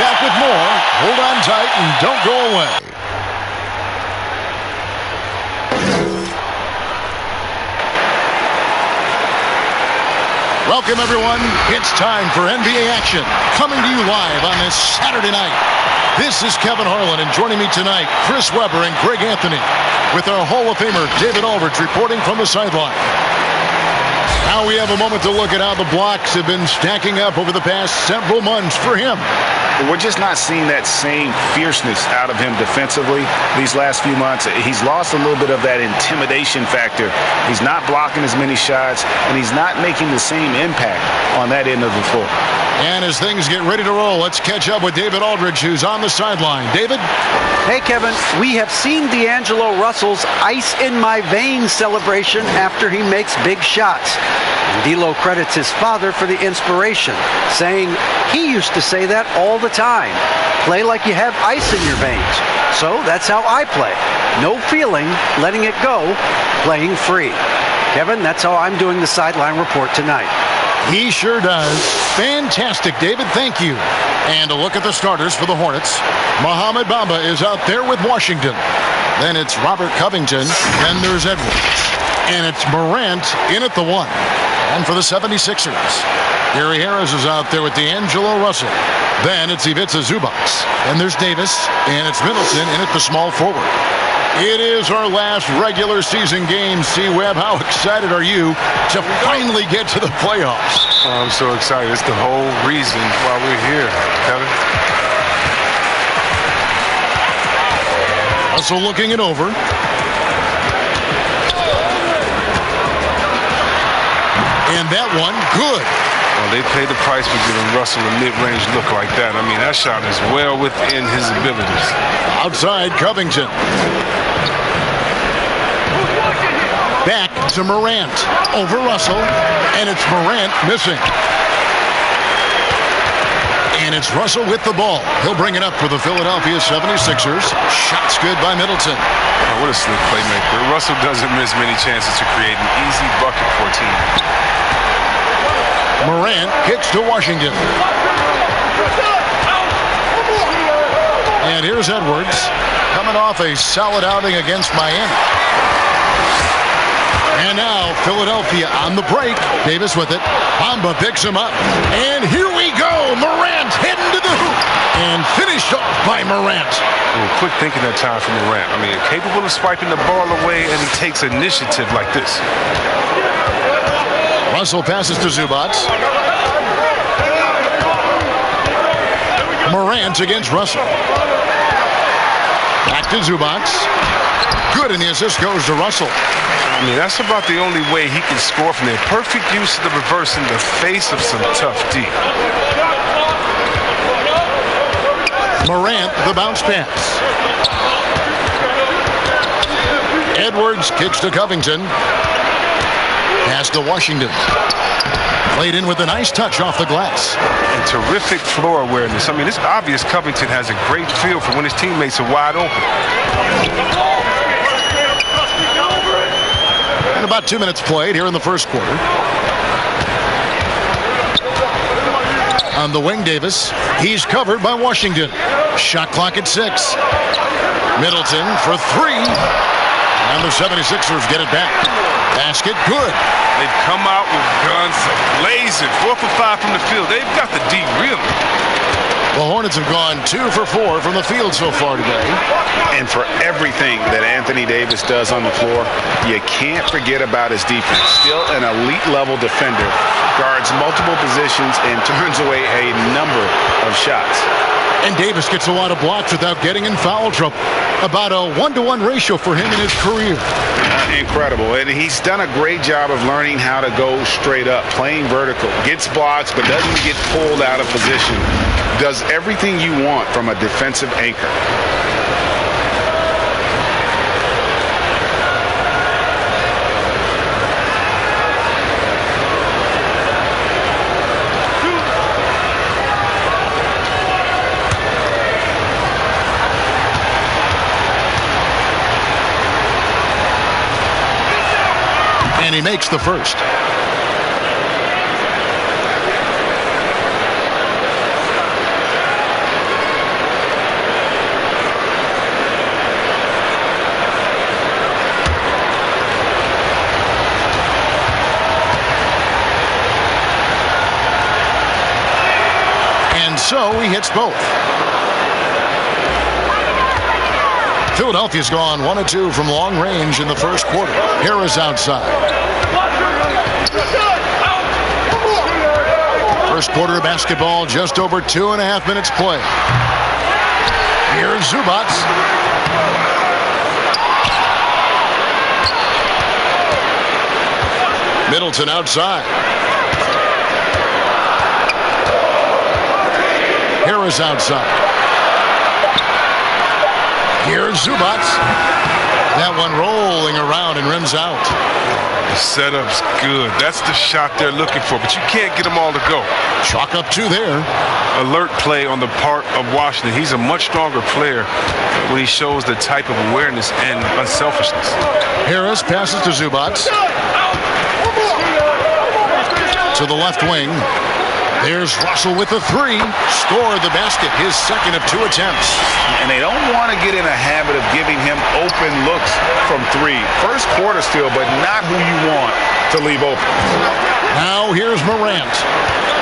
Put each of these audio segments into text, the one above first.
back with more. Hold on tight and don't go away. Welcome, everyone. It's time for NBA action. Coming to you live on this Saturday night. This is Kevin Harlan, and joining me tonight, Chris Webber and Greg Anthony, with our Hall of Famer David Aldridge reporting from the sideline. Now we have a moment to look at how the blocks have been stacking up over the past several months for him. We're just not seeing that same fierceness out of him defensively these last few months. He's lost a little bit of that intimidation factor. He's not blocking as many shots, and he's not making the same impact on that end of the floor. And as things get ready to roll, let's catch up with David Aldridge, who's on the sideline. David? Hey, Kevin. We have seen D'Angelo Russell's ice in my veins celebration after he makes big shots. And D'Lo credits his father for the inspiration, saying he used to say that all the time. Play like you have ice in your veins. So that's how I play. No feeling, letting it go, playing free. Kevin, that's how I'm doing the sideline report tonight. He sure does. Fantastic, David. Thank you. And a look at the starters for the Hornets. Mohamed Bamba is out there with Washington. Then it's Robert Covington. Then there's Edwards. And it's Morant in at the 1. And for the 76ers, Gary Harris is out there with D'Angelo Russell. Then it's Ivica Zubac. And there's Davis. And it's Middleton in at the small forward. It is our last regular season game. C-Web, how excited are you to finally get to the playoffs? Oh, I'm so excited. It's the whole reason why we're here, Kevin. Also looking it over. And that one, good. Well, they paid the price for giving Russell a mid-range look like that. I mean, that shot is well within his abilities. Outside Covington. Back to Morant. Over Russell. And it's Morant missing. And it's Russell with the ball. He'll bring it up for the Philadelphia 76ers. Shot's good by Middleton. Oh, what a slick playmaker. Russell doesn't miss many chances to create an easy bucket for a team. Morant kicks to Washington. And here's Edwards coming off a solid outing against Miami. And now Philadelphia on the break. Davis with it. Bamba picks him up. And here we go. Morant heading to the hoop. And finished off by Morant. Well, quick thinking that time for Morant. I mean, capable of swiping the ball away, and he takes initiative like this. Russell passes to Zubac. Morant against Russell. Back to Zubac. Good, and the assist goes to Russell. I mean, that's about the only way he can score from there. Perfect use of the reverse in the face of some tough D. Morant, the bounce pass. Edwards kicks to Covington. Pass to Washington. Played in with a nice touch off the glass. And terrific floor awareness. I mean, it's obvious Covington has a great feel for when his teammates are wide open. And about 2 minutes played here in the first quarter. On the wing, Davis. He's covered by Washington. Shot clock at 6. Middleton for 3. And the 76ers get it back. Basket, good. They've come out with guns blazing. 4 for 5 from the field. They've got the D really. The Hornets have gone 2 for 4 from the field so far today. And for everything that Anthony Davis does on the floor, you can't forget about his defense. Still an elite level defender. Guards multiple positions and turns away a number of shots. And Davis gets a lot of blocks without getting in foul trouble. About a 1-to-1 ratio for him in his career. Incredible. And he's done a great job of learning how to go straight up, playing vertical. Gets blocks, but doesn't get pulled out of position. Does everything you want from a defensive anchor. And he makes the first. so he hits both. Philadelphia's gone 1 of 2 from long range in the first quarter. Harris outside. First quarter of basketball, just over 2.5 minutes play. Here's Zubac. Middleton outside. Harris outside. Here's Zubac. That one rolling around and rims out. The setup's good. That's the shot they're looking for, but you can't get them all to go. Chalk up 2 there. Alert play on the part of Washington. He's a much stronger player when he shows the type of awareness and unselfishness. Harris passes to Zubac. To the left wing. There's Russell with the 3. Scored the basket, his second of 2 attempts. And they don't want to get in a habit of giving him open looks from 3. First quarter still, but not who you want to leave open. Now here's Morant.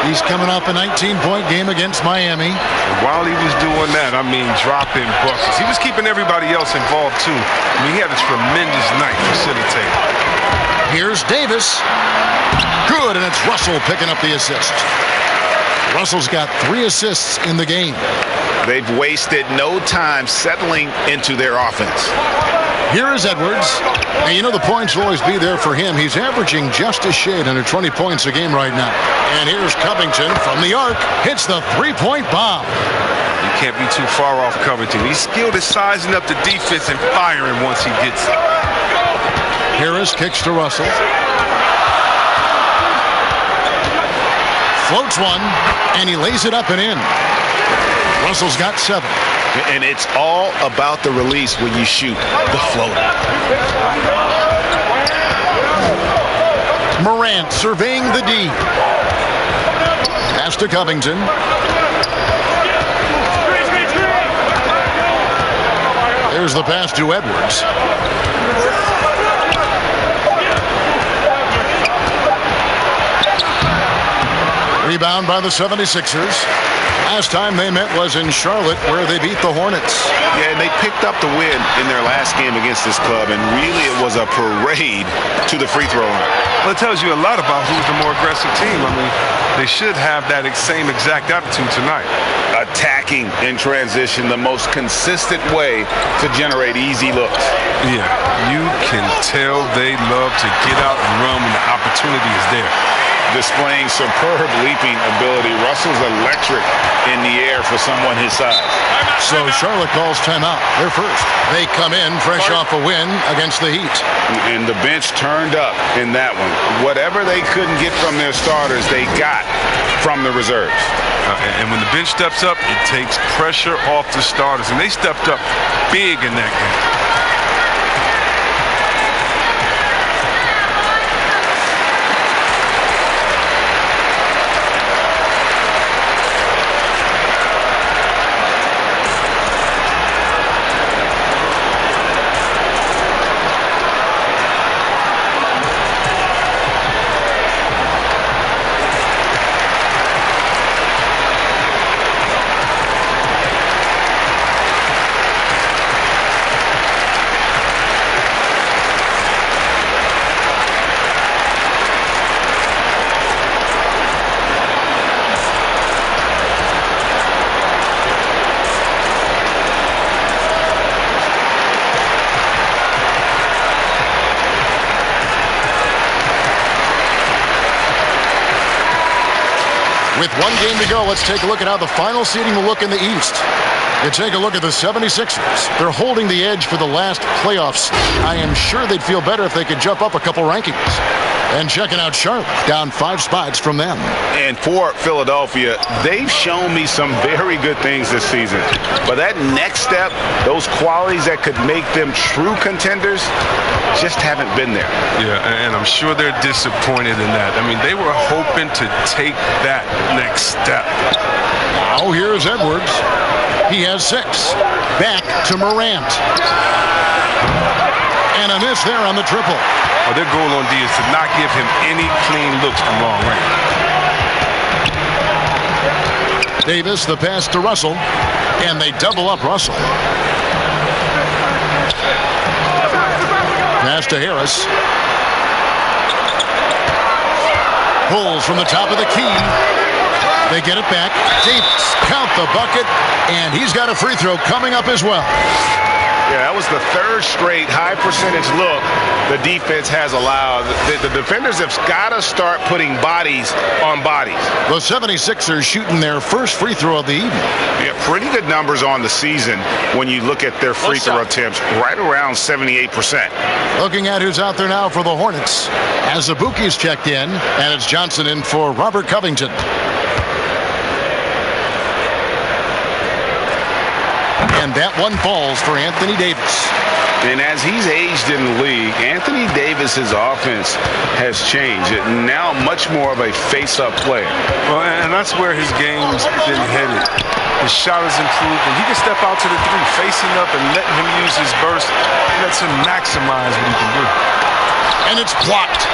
He's coming off a 19-point game against Miami. And while he was doing that, I mean, dropping buckets. He was keeping everybody else involved, too. I mean, he had a tremendous night facilitating. Here's Davis. Good, and it's Russell picking up the assist. Russell's got 3 assists in the game. They've wasted no time settling into their offense. Here is Edwards. And you know the points will always be there for him. He's averaging just a shade under 20 points a game right now. And here's Covington from the arc. Hits the 3-point bomb. You can't be too far off Covington. He's skilled at sizing up the defense and firing once he gets it. Harris kicks to Russell. Floats one, and he lays it up and in. Russell's got 7. And it's all about the release when you shoot the floater. Morant surveying the D. Pass to Covington. There's the pass to Edwards. Rebound by the 76ers. Last time they met was in Charlotte, where they beat the Hornets. Yeah, and they picked up the win in their last game against this club, and really it was a parade to the free throw line. Well, it tells you a lot about who's the more aggressive team. I mean, they should have that same exact attitude tonight. Attacking in transition, the most consistent way to generate easy looks. Yeah, you can tell they love to get out and run when the opportunity is there. Displaying superb leaping ability. Russell's electric in the air for someone his size. So Charlotte calls timeout. They're first. They come in fresh off a win against the Heat. And the bench turned up in that one. Whatever they couldn't get from their starters, they got from the reserves. And when the bench steps up, it takes pressure off the starters. And they stepped up big in that game. With 1 game to go, let's take a look at how the final seeding will look in the East. You take a look at the 76ers. They're holding the edge for the last playoffs. I am sure they'd feel better if they could jump up a couple rankings. And checking out Charlotte, down 5 spots from them. And for Philadelphia, they've shown me some very good things this season. But that next step, those qualities that could make them true contenders, just haven't been there. Yeah, and I'm sure they're disappointed in that. I mean, they were hoping to take that next step. Now here's Edwards. He has 6. Back to Morant. And a miss there on the triple. Oh, their goal on D is to not give him any clean looks from long range. Davis, the pass to Russell, and they double up Russell. Pass to Harris. Pulls from the top of the key. They get it back. Davis, count the bucket, and he's got a free throw coming up as well. Yeah, that was the third straight high percentage look the defense has allowed. The defenders have got to start putting bodies on bodies. The 76ers shooting their first free throw of the evening. Yeah, pretty good numbers on the season when you look at their free throw attempts, right around 78%. Looking at who's out there now for the Hornets. Azubuike's checked in, and it's Johnson in for Robert Covington. And that one falls for Anthony Davis. And as he's aged in the league, Anthony Davis's offense has changed. Now much more of a face-up player. Well, and that's where his game's been headed. His shot has improved, and he can step out to the three, facing up and letting him use his burst. Lets him maximize what he can do. And it's blocked.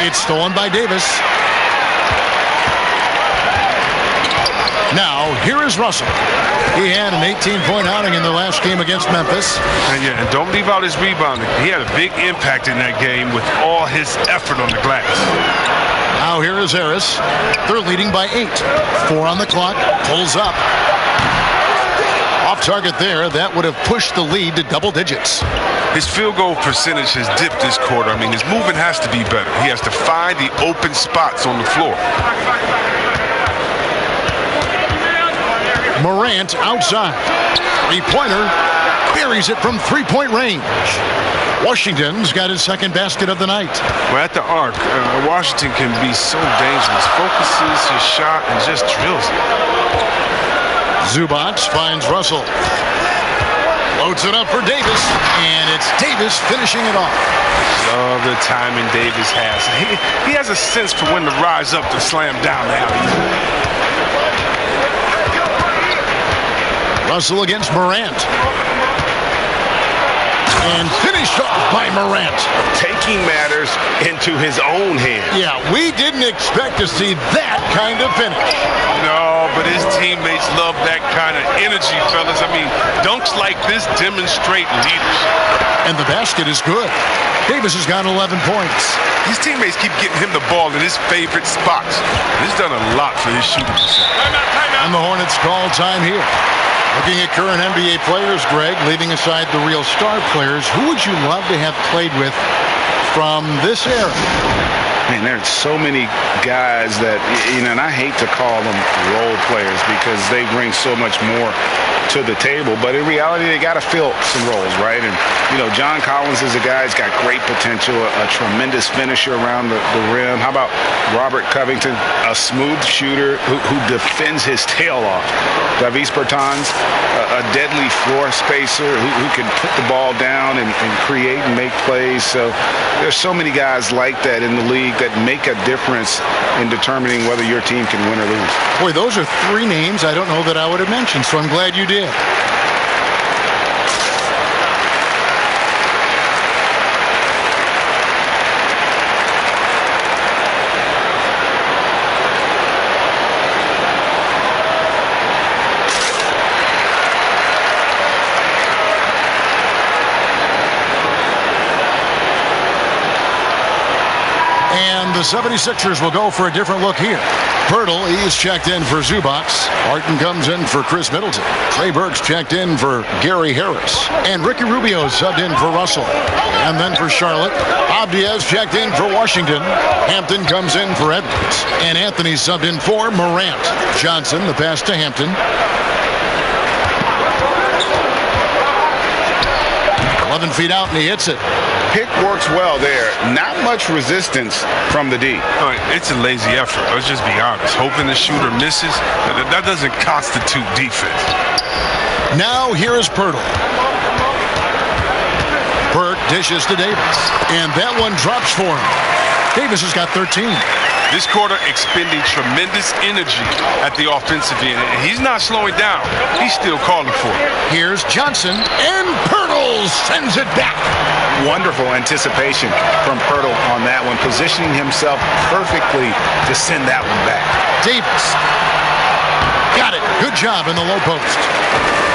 It's stolen by Davis. Now, here is Russell. He had an 18-point outing in the last game against Memphis. And don't leave out his rebounding. He had a big impact in that game with all his effort on the glass. Now here is Harris. They're leading by 8. 4 on the clock. Pulls up. Off target there. That would have pushed the lead to double digits. His field goal percentage has dipped this quarter. I mean, his movement has to be better. He has to find the open spots on the floor. Morant outside. Three-pointer. Buries it from three-point range. Washington's got his second basket of the night. Well, at the arc, Washington can be so dangerous. Focuses his shot and just drills it. Zubac finds Russell. Loads it up for Davis, and it's Davis finishing it off. Love the timing Davis has. He has a sense for when to rise up to slam down the alley. Russell against Morant. And finished off by Morant. Taking matters into his own hands. Yeah, we didn't expect to see that kind of finish. No, but his teammates love that kind of energy, fellas. I mean, dunks like this demonstrate leadership. And the basket is good. Davis has got 11 points. His teammates keep getting him the ball in his favorite spots. He's done a lot for his shooting percentage. And the Hornets call time here. Looking at current NBA players, Greg, leaving aside the real star players, who would you love to have played with from this era? Man, there's so many guys that, and I hate to call them role players because they bring so much more to the table, but in reality, they got to fill some roles, right? And, John Collins is a guy who's got great potential, a tremendous finisher around the rim. How about Robert Covington, a smooth shooter who defends his tail off? Davis Bertans, a deadly floor spacer who can put the ball down and create and make plays. So there's so many guys like that in the league that make a difference in determining whether your team can win or lose. Boy, those are 3 names I don't know that I would have mentioned, so I'm glad you did. The 76ers will go for a different look here. Pirtle, he's checked in for Zubac. Martin comes in for Chris Middleton. Trey Burke's checked in for Gary Harris. And Ricky Rubio subbed in for Russell. And then for Charlotte, Abdias checked in for Washington. Hampton comes in for Edwards. And Anthony subbed in for Morant. Johnson, the pass to Hampton. 11 feet out, and he hits it. Pick works well there. Not much resistance from the D. It's a lazy effort. Let's just be honest. Hoping the shooter misses, that doesn't constitute defense. Now here is Pirtle. Burke dishes to Davis. And that one drops for him. Davis has got 13. This quarter expending tremendous energy at the offensive end. He's not slowing down. He's still calling for it. Here's Johnson, and Pirtle sends it back. Wonderful anticipation from Pirtle on that one, positioning himself perfectly to send that one back. Davis. Got it. Good job in the low post.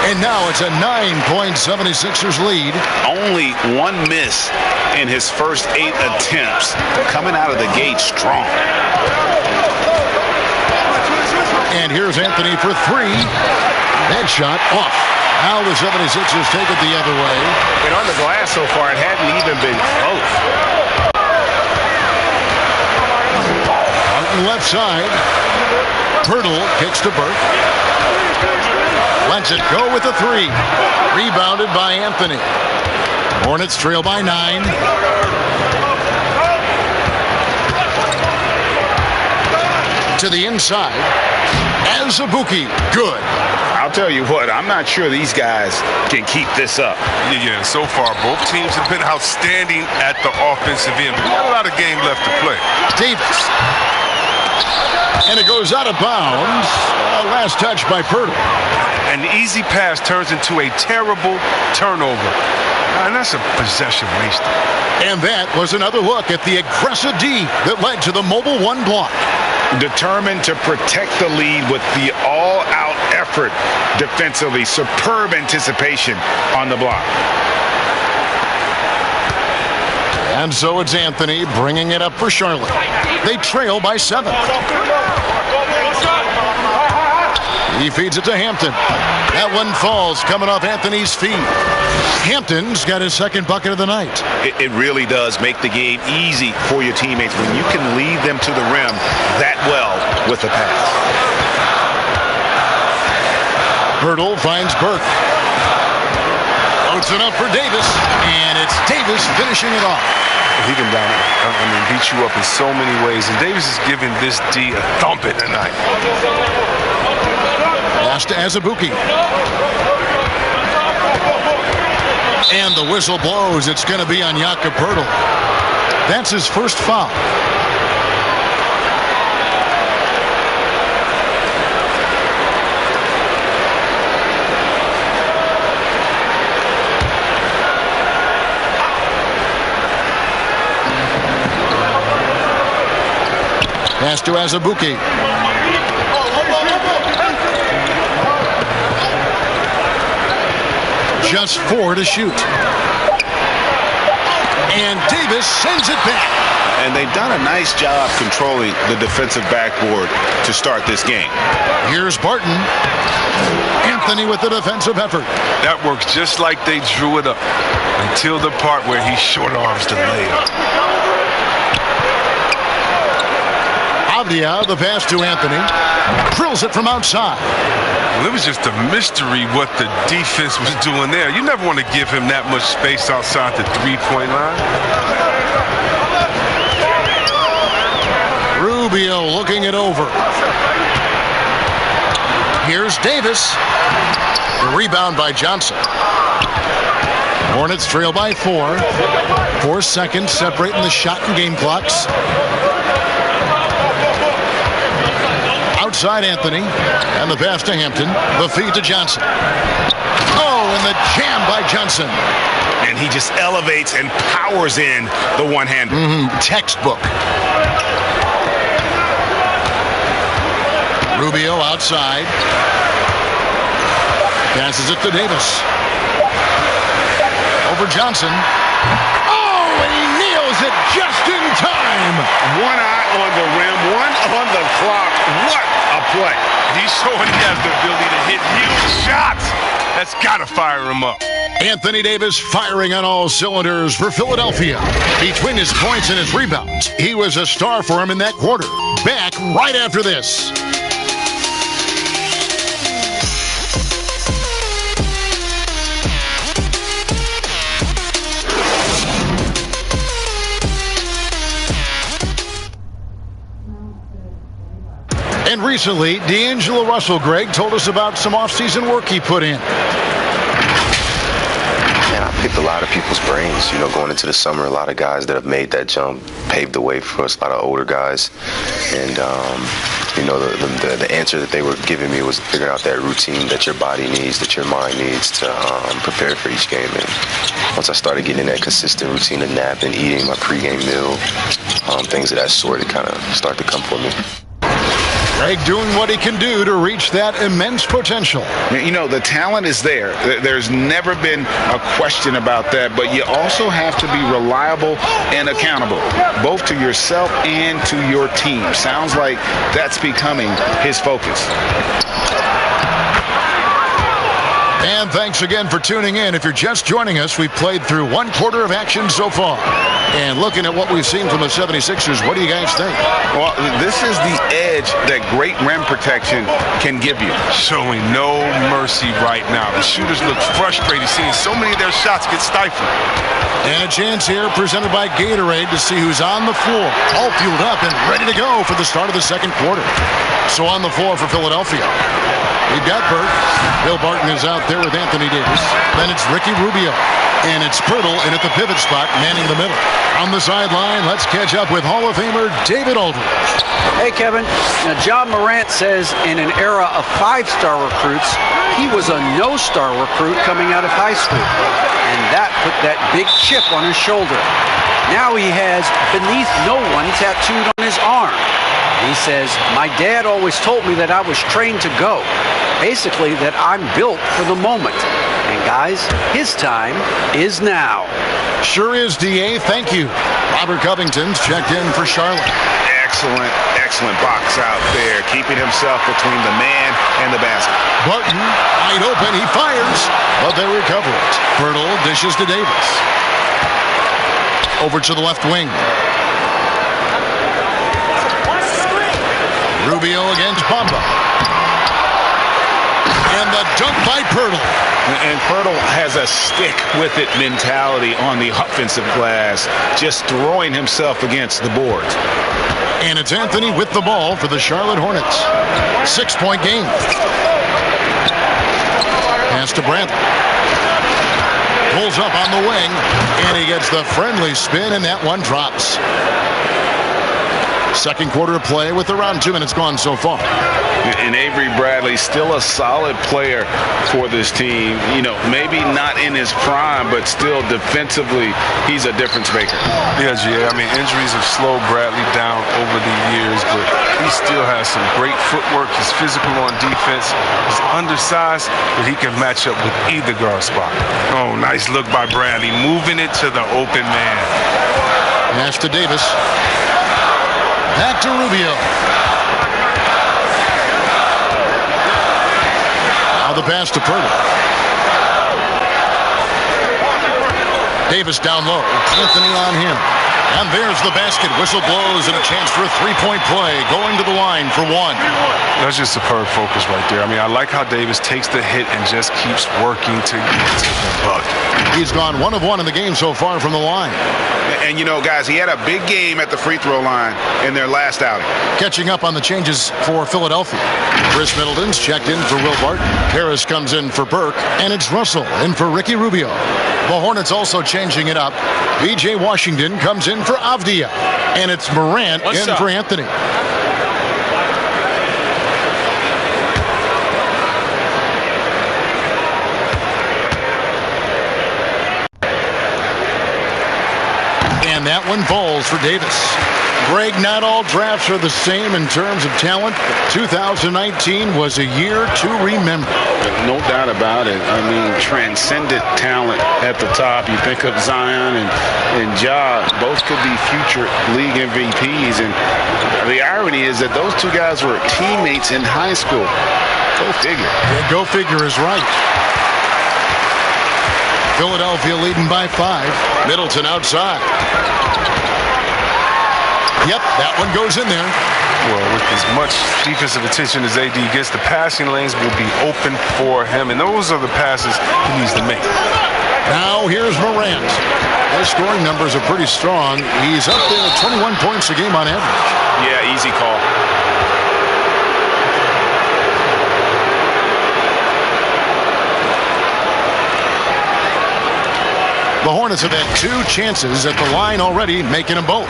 And now it's a 9-point 76ers lead. Only one miss in his first 8 attempts. Coming out of the gate strong. And here's Anthony for 3. That shot off. Now the 76ers take it the other way. And on the glass so far, it hadn't even been close. On the left side, Pirtle kicks to Burke. Lets it go with a 3. Rebounded by Anthony. Hornets trail by 9. To the inside. Azubuike. Good. I'll tell you what, I'm not sure these guys can keep this up. Yeah, so far, both teams have been outstanding at the offensive end. But we got a lot of game left to play. Davis. And it goes out of bounds. Last touch by Pirtle. An easy pass turns into a terrible turnover. And that's a possession wasted. And that was another look at the aggressive D that led to the mobile 1 block. Determined to protect the lead with the all-out effort defensively. Superb anticipation on the block. And so it's Anthony bringing it up for Charlotte. They trail by 7. He feeds it to Hampton. That one falls coming off Anthony's feet. Hampton's got his second bucket of the night. It really does make the game easy for your teammates when you can lead them to the rim that well with the pass. Pirtle finds Burke. Floats it up for Davis, and it's Davis finishing it off. He can beat you up in so many ways, and Davis is giving this D a thumping tonight. Pass to Azubuike. And the whistle blows. It's going to be on Jakob Pirtle. That's his first foul. Pass to Azubuike. Just 4 to shoot. And Davis sends it back. And they've done a nice job controlling the defensive backboard to start this game. Here's Barton. Anthony with the defensive effort. That works just like they drew it up until the part where he short arms the layup. Avdia, the pass to Anthony. Drills it from outside. Well, it was just a mystery what the defense was doing there. You never want to give him that much space outside the three-point line. Rubio looking it over. Here's Davis. The rebound by Johnson. Hornets trail by 4. 4 seconds separating the shot and game clocks. Outside Anthony, and the pass to Hampton. The feed to Johnson. Oh, and the jam by Johnson. And he just elevates and powers in the one-hander. Textbook. Rubio outside. Passes it to Davis. Over Johnson. Oh, and he nails it just in time. One eye on the rim, one on the clock. What a play. He's showing he has the ability to hit huge shots. That's got to fire him up. Anthony Davis firing on all cylinders for Philadelphia. Between his points and his rebounds, he was a star for him in that quarter. Back right after this. And recently, D'Angelo Russell, Greg, told us about some offseason work he put in. Man, picked a lot of people's brains. You know, going into the summer, a lot of guys that have made that jump paved the way for us, a lot of older guys. And, you know, the answer that they were giving me was figuring out that routine that your body needs, that your mind needs to prepare for each game. And once I started getting in that consistent routine of napping, eating my pregame meal, things of that sort, it kind of started to come for me. Greg doing what he can do to reach that immense potential. You know, the talent is there. There's never been a question about that, but you also have to be reliable and accountable, both to yourself and to your team. Sounds like that's becoming his focus. And thanks again for tuning in. If you're just joining us, we've played through one quarter of action so far. And looking at what we've seen from the 76ers, what do you guys think? Well, this is the edge that great rim protection can give you. Showing no mercy right now. The shooters look frustrated, seeing so many of their shots get stifled. And a chance here presented by Gatorade to see who's on the floor. All fueled up and ready to go for the start of the second quarter. So on the floor for Philadelphia, we've got Burke. Bill Barton is out there with Anthony Davis. Then it's Ricky Rubio. And it's Pirtle in at the pivot spot, manning the middle. On the sideline, let's catch up with Hall of Famer David Aldridge. Hey, Kevin. Now, John Morant says in an era of five-star recruits, he was a no-star recruit coming out of high school. And that put that big chip on his shoulder. Now he has beneath no one tattooed on his arm. He says, my dad always told me that I was trained to go. Basically, that I'm built for the moment. And guys, his time is now. Sure is, D.A. Thank you. Robert Covington's checked in for Charlotte. Excellent box out there, keeping himself between the man and the basket. Barton, wide open, he fires, but they recover it. Pirtle dishes to Davis. Over to the left wing. Rubio against Bamba. And the dunk by Pirtle. And Pirtle has a stick-with-it mentality on the offensive glass, just throwing himself against the boards. And it's Anthony with the ball for the Charlotte Hornets. 6-point game. Pass to Bradley. Pulls up on the wing, and he gets the friendly spin, and that one drops. Second quarter of play with around 2 minutes gone so far. And Avery Bradley still a solid player for this team. You know, maybe not in his prime, but still defensively, he's a difference maker. Yeah, G.A. I mean, injuries have slowed Bradley down over the years, but he still has some great footwork. He's physical on defense. He's undersized, but he can match up with either guard spot. Oh, nice look by Bradley, moving it to the open man. Pass to Davis. Back to Rubio. Now the pass to Pirtle. Davis down low. Anthony on him. And there's the basket. Whistle blows and a chance for a three-point play. Going to the line for one. That's just superb focus right there. I mean, I like how Davis takes the hit and just keeps working to get to the bucket. He's gone 1 of 1 in the game so far from the line. And, you know, guys, he had a big game at the free throw line in their last outing. Catching up on the changes for Philadelphia. Chris Middleton's checked in for Will Barton. Harris comes in for Burke. And it's Russell in for Ricky Rubio. The Hornets also changing it up. B.J. Washington comes in for Avdia. And it's Morant in for Anthony. And that one falls for Davis. Greg, not all drafts are the same in terms of talent, but 2019 was a year to remember. No doubt about it. I mean, transcendent talent at the top. You think of Zion and Ja, both could be future league MVPs. And the irony is that those two guys were teammates in high school. Go figure. Yeah, go figure is right. Philadelphia leading by 5. Middleton outside. Yep, that one goes in there. Well, with as much defensive attention as AD gets, the passing lanes will be open for him, and those are the passes he needs to make. Now here's Morant. His scoring numbers are pretty strong. He's up there at 21 points a game on average. Yeah, easy call. The Hornets have had 2 chances at the line already, making them both.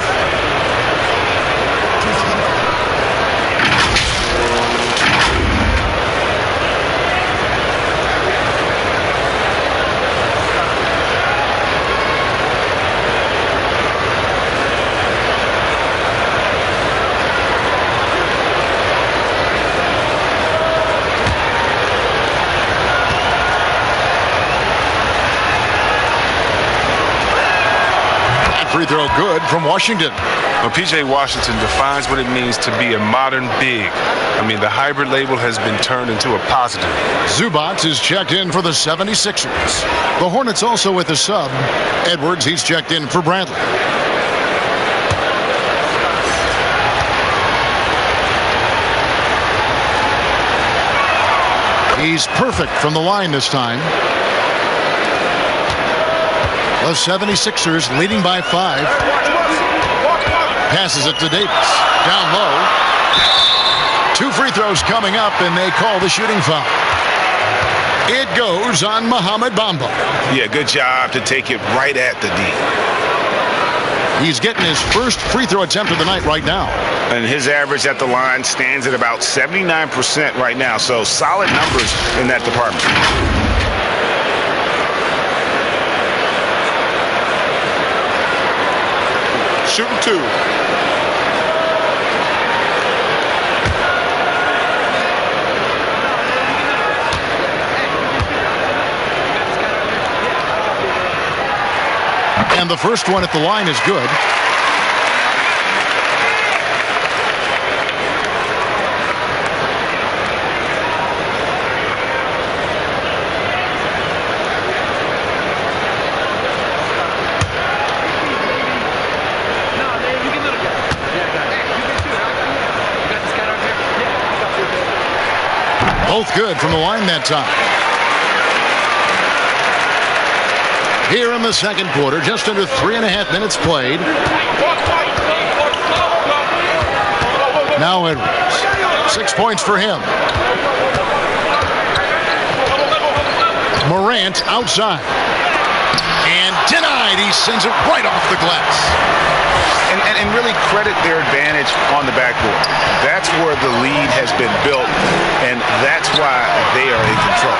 Free throw good from Washington. Well, P.J. Washington defines what it means to be a modern big. I mean, the hybrid label has been turned into a positive. Zubac is checked in for the 76ers. The Hornets also with a sub. Edwards, he's checked in for Bradley. He's perfect from the line this time. The 76ers leading by 5. Passes it to Davis. Down low. 2 free throws coming up, and they call the shooting foul. It goes on Mohamed Bamba. Yeah, good job to take it right at the D. He's getting his first free throw attempt of the night right now. And his average at the line stands at about 79% right now, so solid numbers in that department. Shooting 2. And the first one at the line is good. Both good from the line that time. Here in the second quarter, just under 3.5 minutes played. Now Edwards. 6 points for him. Morant outside. And denied. He sends it right off the glass. And really credit their advantage on the backboard. That's where the lead has been built, and that's why they are in control.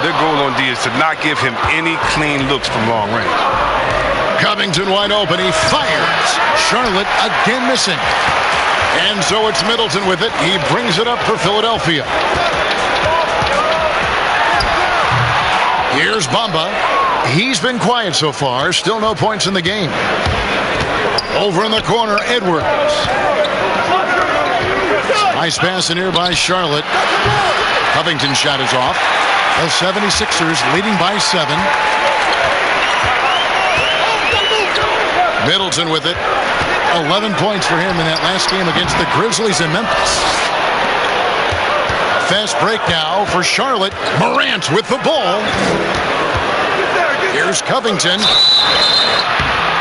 Their goal on D is to not give him any clean looks from long range. Covington wide open. He fires. Charlotte again missing. And so it's Middleton with it. He brings it up for Philadelphia. Here's Bamba. He's been quiet so far. Still no points in the game. Over in the corner, Edwards. Nice pass in here by Charlotte. Covington's shot is off. The 76ers leading by 7. Middleton with it. 11 points for him in that last game against the Grizzlies in Memphis. Fast break now for Charlotte. Morant with the ball. Here's Covington.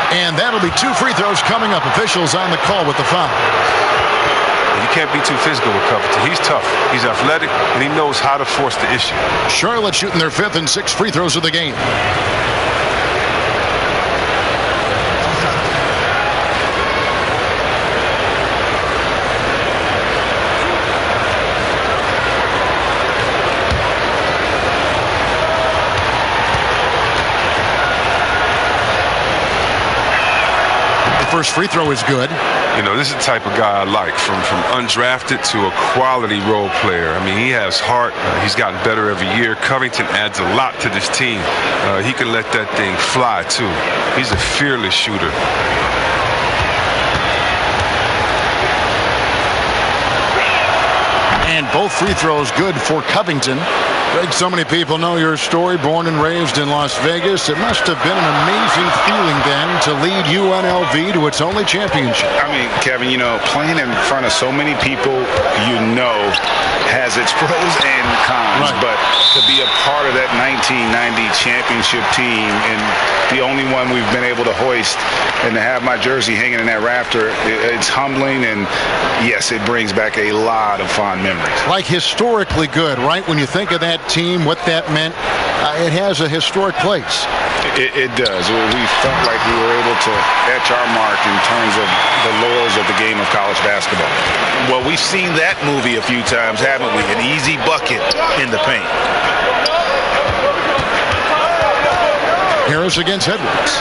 And that'll be 2 free throws coming up. Officials on the call with the foul. You can't be too physical with Covington. He's tough. He's athletic, and he knows how to force the issue. Charlotte shooting their 5th and 6th free throws of the game. First free throw is good. You know, this is the type of guy I like, from undrafted to a quality role player. I mean, he has heart. He's gotten better every year. Covington adds a lot to this team. He can let that thing fly, too. He's a fearless shooter. And both free throws good for Covington. Greg, so many people know your story. Born and raised in Las Vegas. It must have been an amazing feeling then to lead UNLV to its only championship. I mean, Kevin, you know, playing in front of so many people you know has its pros and cons. Right. But to be a part of that 1990 championship team and the only one we've been able to hoist and to have my jersey hanging in that rafter, it's humbling. And, yes, it brings back a lot of fond memories. Like historically good, right? When you think of that team, what that meant. It has a historic place. It does. We felt like we were able to etch our mark in terms of the laurels of the game of college basketball. Well, we've seen that movie a few times, haven't we? An easy bucket in the paint. Harris against Edwards.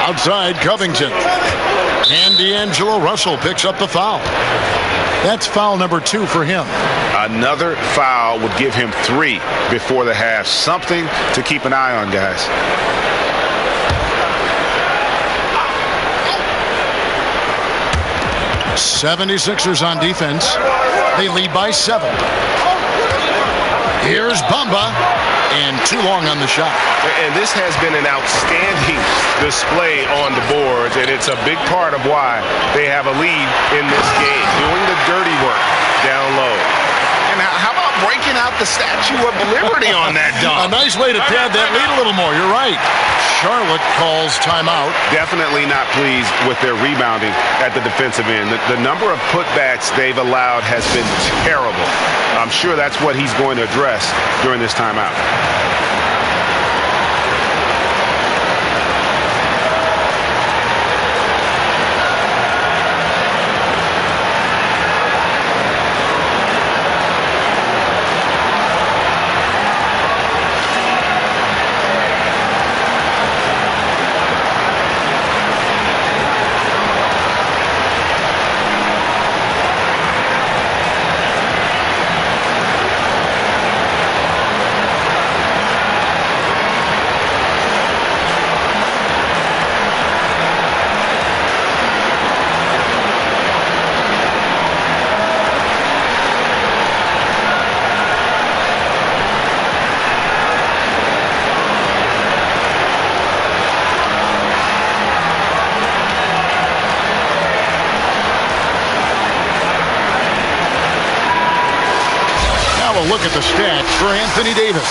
Outside, Covington. And D'Angelo Russell picks up the foul. That's foul number 2 for him. Another foul would give him 3 before the half. Something to keep an eye on, guys. '76ers on defense. They lead by 7. Here's Bamba, and too long on the shot. And this has been an outstanding display on the boards, and it's a big part of why they have a lead in this game, doing the dirty work down low. And how about breaking out the Statue of Liberty on that dunk? A nice way to pad that lead a little more. You're right. Charlotte calls timeout. Definitely not pleased with their rebounding at the defensive end. The number of putbacks they've allowed has been terrible. I'm sure that's what he's going to address during this timeout. Look at the stats for Anthony Davis.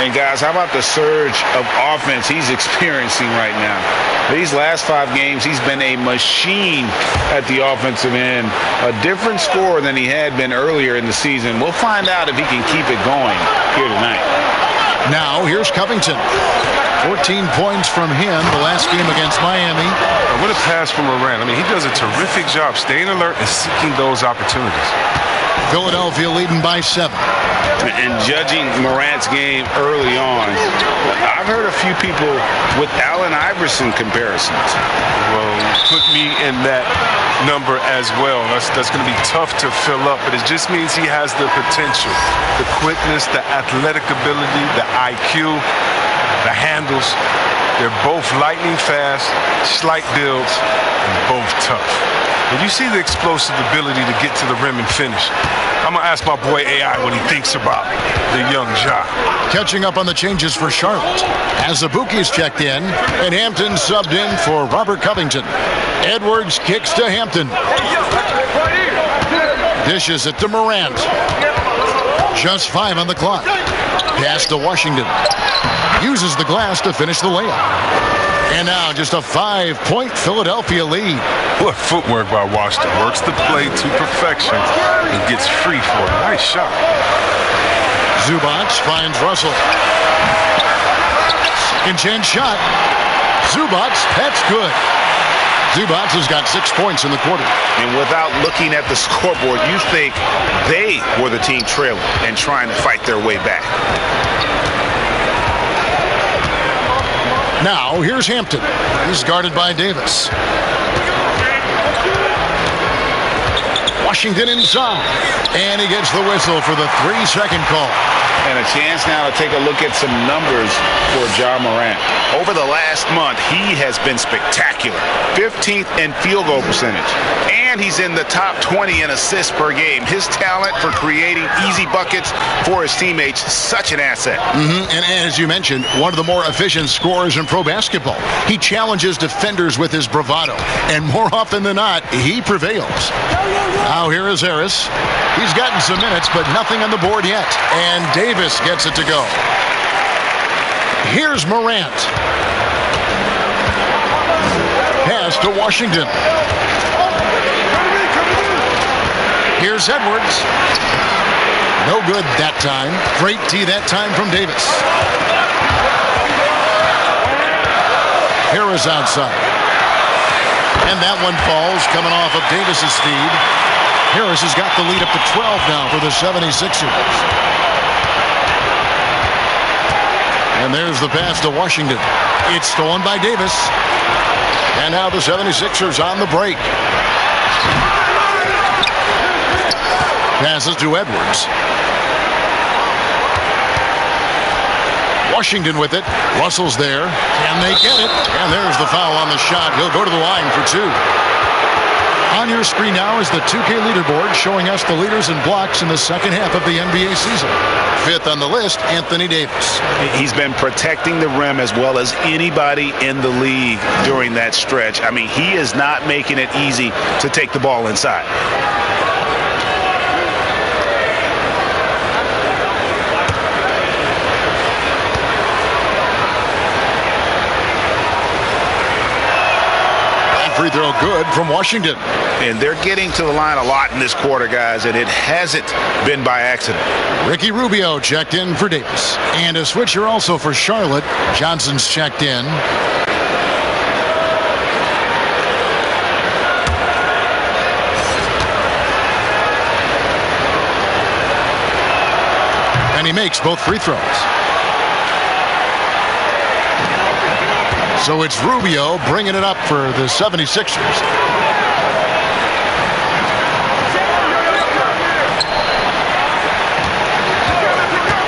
And guys, how about the surge of offense he's experiencing right now? These last 5 games, he's been a machine at the offensive end. A different scorer than he had been earlier in the season. We'll find out if he can keep it going here tonight. Now, here's Covington. 14 points from him the last game against Miami. What a pass from Morant. I mean, he does a terrific job staying alert and seeking those opportunities. Philadelphia leading by 7. And judging Morant's game early on, I've heard a few people with Allen Iverson comparisons. Well, put me in that number as well. That's going to be tough to fill up, but it just means he has the potential, the quickness, the athletic ability, the IQ, the handles. They're both lightning fast, slight builds, and both tough. And you see the explosive ability to get to the rim and finish. I'm going to ask my boy AI what he thinks about the young Ja. Catching up on the changes for Charlotte. Azubuike's checked in, and Hampton subbed in for Robert Covington. Edwards kicks to Hampton. Dishes it to Morant. Just 5 on the clock. Pass to Washington. Uses the glass to finish the layup. And now just a 5-point Philadelphia lead. What footwork by Washington. Works the play to perfection and gets free for it. Nice shot. Zubac finds Russell. Second chance shot. Zubac, that's good. Zubac has got 6 points in the quarter. And without looking at the scoreboard, you think they were the team trailing and trying to fight their way back. Now, here's Hampton. He's guarded by Davis. Washington inside. And he gets the whistle for the 3-second call. And a chance now to take a look at some numbers for Ja Morant. Over the last month, he has been spectacular. 15th in field goal percentage. And he's in the top 20 in assists per game. His talent for creating easy buckets for his teammates, such an asset. And as you mentioned, one of the more efficient scorers in pro basketball. He challenges defenders with his bravado. And more often than not, he prevails. Now here is Harris. He's gotten some minutes, but nothing on the board yet. And Davis gets it to go. Here's Morant. Pass to Washington. Here's Edwards. No good that time. Great D that time from Davis. Harris outside. And that one falls coming off of Davis's feed. Harris has got the lead up to 12 now for the 76ers. And there's the pass to Washington. It's stolen by Davis. And now the 76ers on the break. Passes to Edwards. Washington with it. Russell's there. Can they get it? And there's the foul on the shot. He'll go to the line for two. On your screen now is the 2K leaderboard showing us the leaders in blocks in the second half of the NBA season. Fifth on the list, Anthony Davis. He's been protecting the rim as well as anybody in the league during that stretch. I mean, he is not making it easy to take the ball inside. Free throw good from Washington. And they're getting to the line a lot in this quarter, guys, and it hasn't been by accident. Ricky Rubio checked in for Davis. And a switcher also for Charlotte. Johnson's checked in. And he makes both free throws. So it's Rubio bringing it up for the 76ers.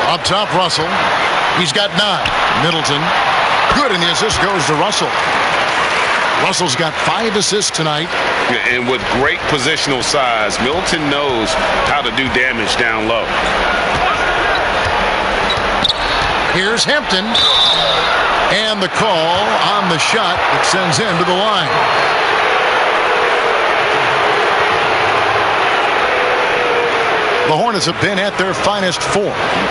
Up top, Russell. He's got 9. Middleton. Good, and the assist goes to Russell. Russell's got 5 assists tonight. And with great positional size, Middleton knows how to do damage down low. Here's Hampton. And the call on the shot that sends him to the line. The Hornets have been at their finest 4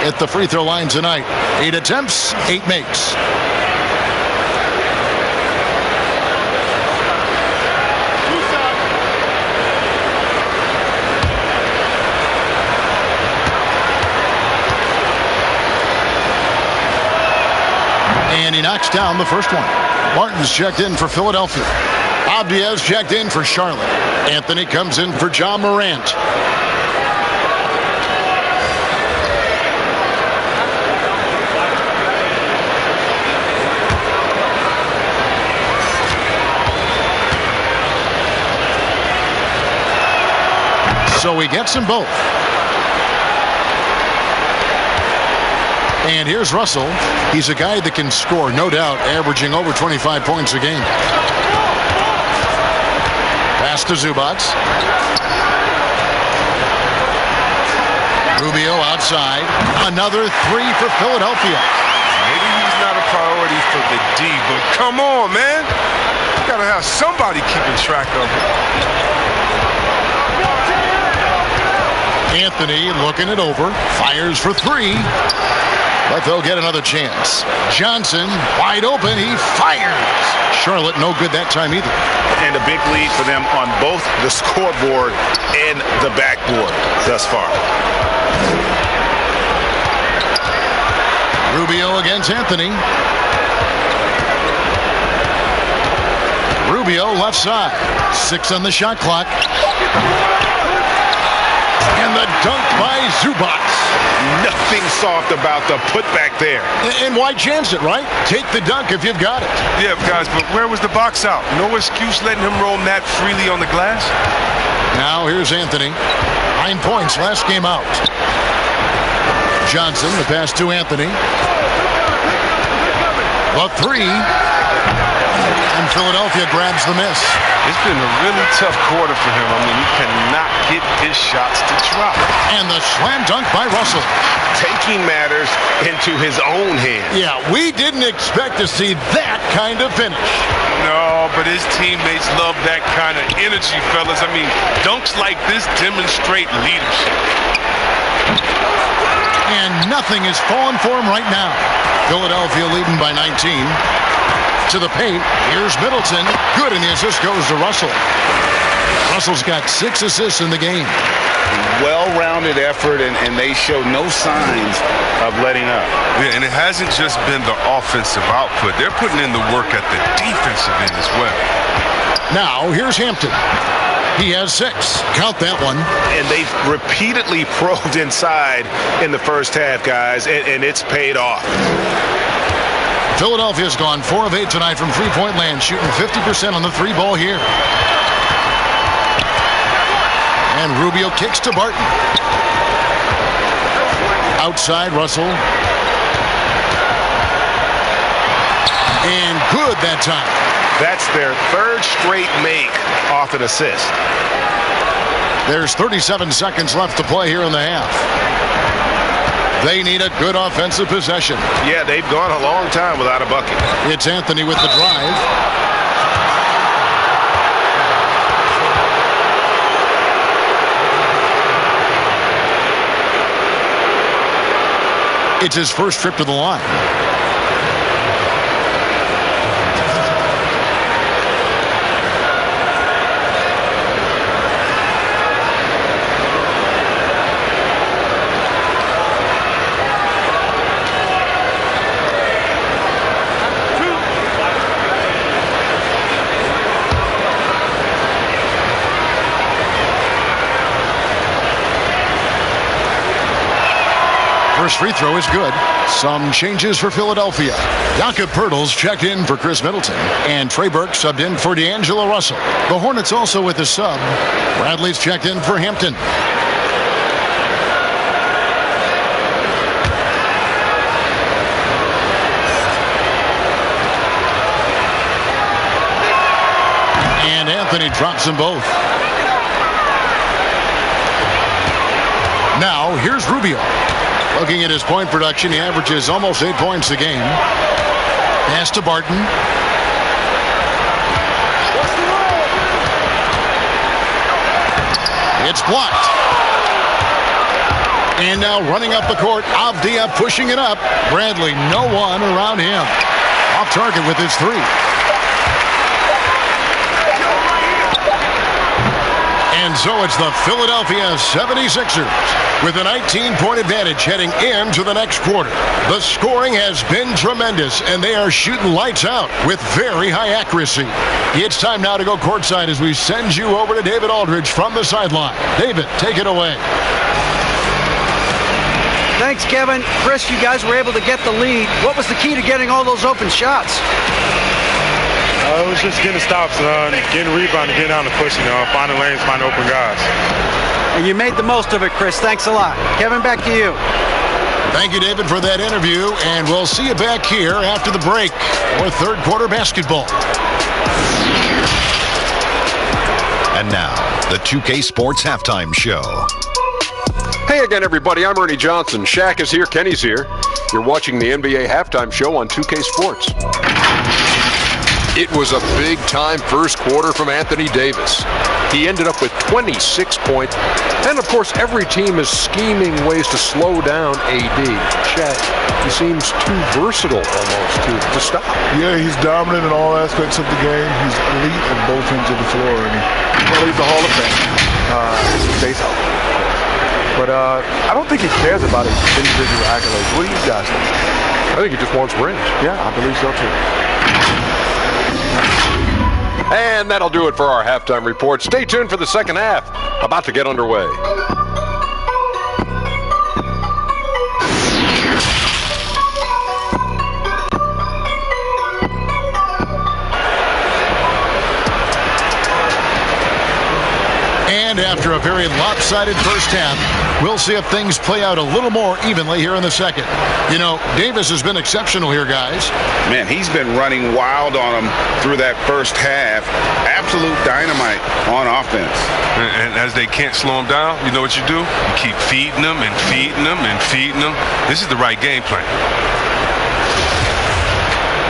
at the free throw line tonight. 8 attempts, 8 makes. And he knocks down the first one. Martin's checked in for Philadelphia. Abdias checked in for Charlotte. Anthony comes in for John Morant. So he gets them both. And here's Russell. He's a guy that can score, no doubt, averaging over 25 points a game. Pass to Zubac. Rubio outside. Another 3 for Philadelphia. Maybe he's not a priority for the D, but come on, man. You gotta have somebody keeping track of it. Anthony looking it over. Fires for 3. But they'll get another chance. Johnson, wide open. He fires. Charlotte, no good that time either. And a big lead for them on both the scoreboard and the backboard thus far. Rubio against Anthony. Rubio left side. 6 on the shot clock. And the dunk by Zubac. Nothing soft about the putback there. And why chance it, right? Take the dunk if you've got it. Yeah, guys, but where was the box out? No excuse letting him roam that freely on the glass. Now here's Anthony. 9 points last game out. Johnson, the pass to Anthony. The 3. And Philadelphia grabs the miss. It's been a really tough quarter for him. I mean, he cannot get his shots to drop. And the slam dunk by Russell. Taking matters into his own hands. Yeah, we didn't expect to see that kind of finish. No, but his teammates love that kind of energy, fellas. I mean, dunks like this demonstrate leadership. And nothing is falling for him right now. Philadelphia leading by 19. To the paint. Here's Middleton. Good, and the assist goes to Russell. Russell's got 6 assists in the game. well-rounded effort, and they show no signs of letting up. Yeah, and it hasn't just been the offensive output. They're putting in the work at the defensive end as well. Now, here's Hampton. He has 6. Count that one. And they've repeatedly probed inside in the first half, guys, and it's paid off. Philadelphia's gone 4 of 8 tonight from three-point land, shooting 50% on the 3-ball here. And Rubio kicks to Barton. Outside, Russell. And good that time. That's their 3rd straight make off an assist. There's 37 seconds left to play here in the half. They need a good offensive possession. Yeah, they've gone a long time without a bucket. It's Anthony with the drive. It's his first trip to the line. First free throw is good. Some changes for Philadelphia. Jakob Poeltl's checked in for Chris Middleton, and Trey Burke subbed in for D'Angelo Russell. The Hornets also with a sub. Bradley's checked in for Hampton. And Anthony drops them both. Now, here's Rubio. Looking at his point production, he averages almost 8 points a game. Pass to Barton. It's blocked. And now running up the court, Avdia pushing it up. Bradley, no one around him. Off target with his 3. And so it's the Philadelphia 76ers with a 19-point advantage heading into the next quarter. The scoring has been tremendous, and they are shooting lights out with very high accuracy. It's time now to go courtside as we send you over to David Aldridge from the sideline. David, take it away. Thanks, Kevin. Chris, you guys were able to get the lead. What was the key to getting all those open shots? It was just getting stops, getting rebound, getting down the push, finding lanes, finding open guys. And you made the most of it, Chris. Thanks a lot. Kevin, back to you. Thank you, David, for that interview, and we'll see you back here after the break for third quarter basketball. And now, the 2K Sports Halftime Show. Hey again, everybody. I'm Ernie Johnson. Shaq is here. Kenny's here. You're watching the NBA Halftime Show on 2K Sports. It was a big-time first quarter from Anthony Davis. He ended up with 26 points. And, of course, every team is scheming ways to slow down AD. Shaq, he seems too versatile almost to stop. Yeah, he's dominant in all aspects of the game. He's elite at both ends of the floor. And he's the Hall of Fame. Stays healthy. But I don't think he cares about his individual accolades. What do you guys think? I think he just wants rings. Yeah, I believe so, too. And that'll do it for our halftime report. Stay tuned for the second half, about to get underway. And after a very lopsided first half, we'll see if things play out a little more evenly here in the second. You know, Davis has been exceptional here, guys. Man, he's been running wild on them through that first half. Absolute dynamite on offense. And as they can't slow him down, you know what you do? You keep feeding them and feeding them and feeding them. This is the right game plan.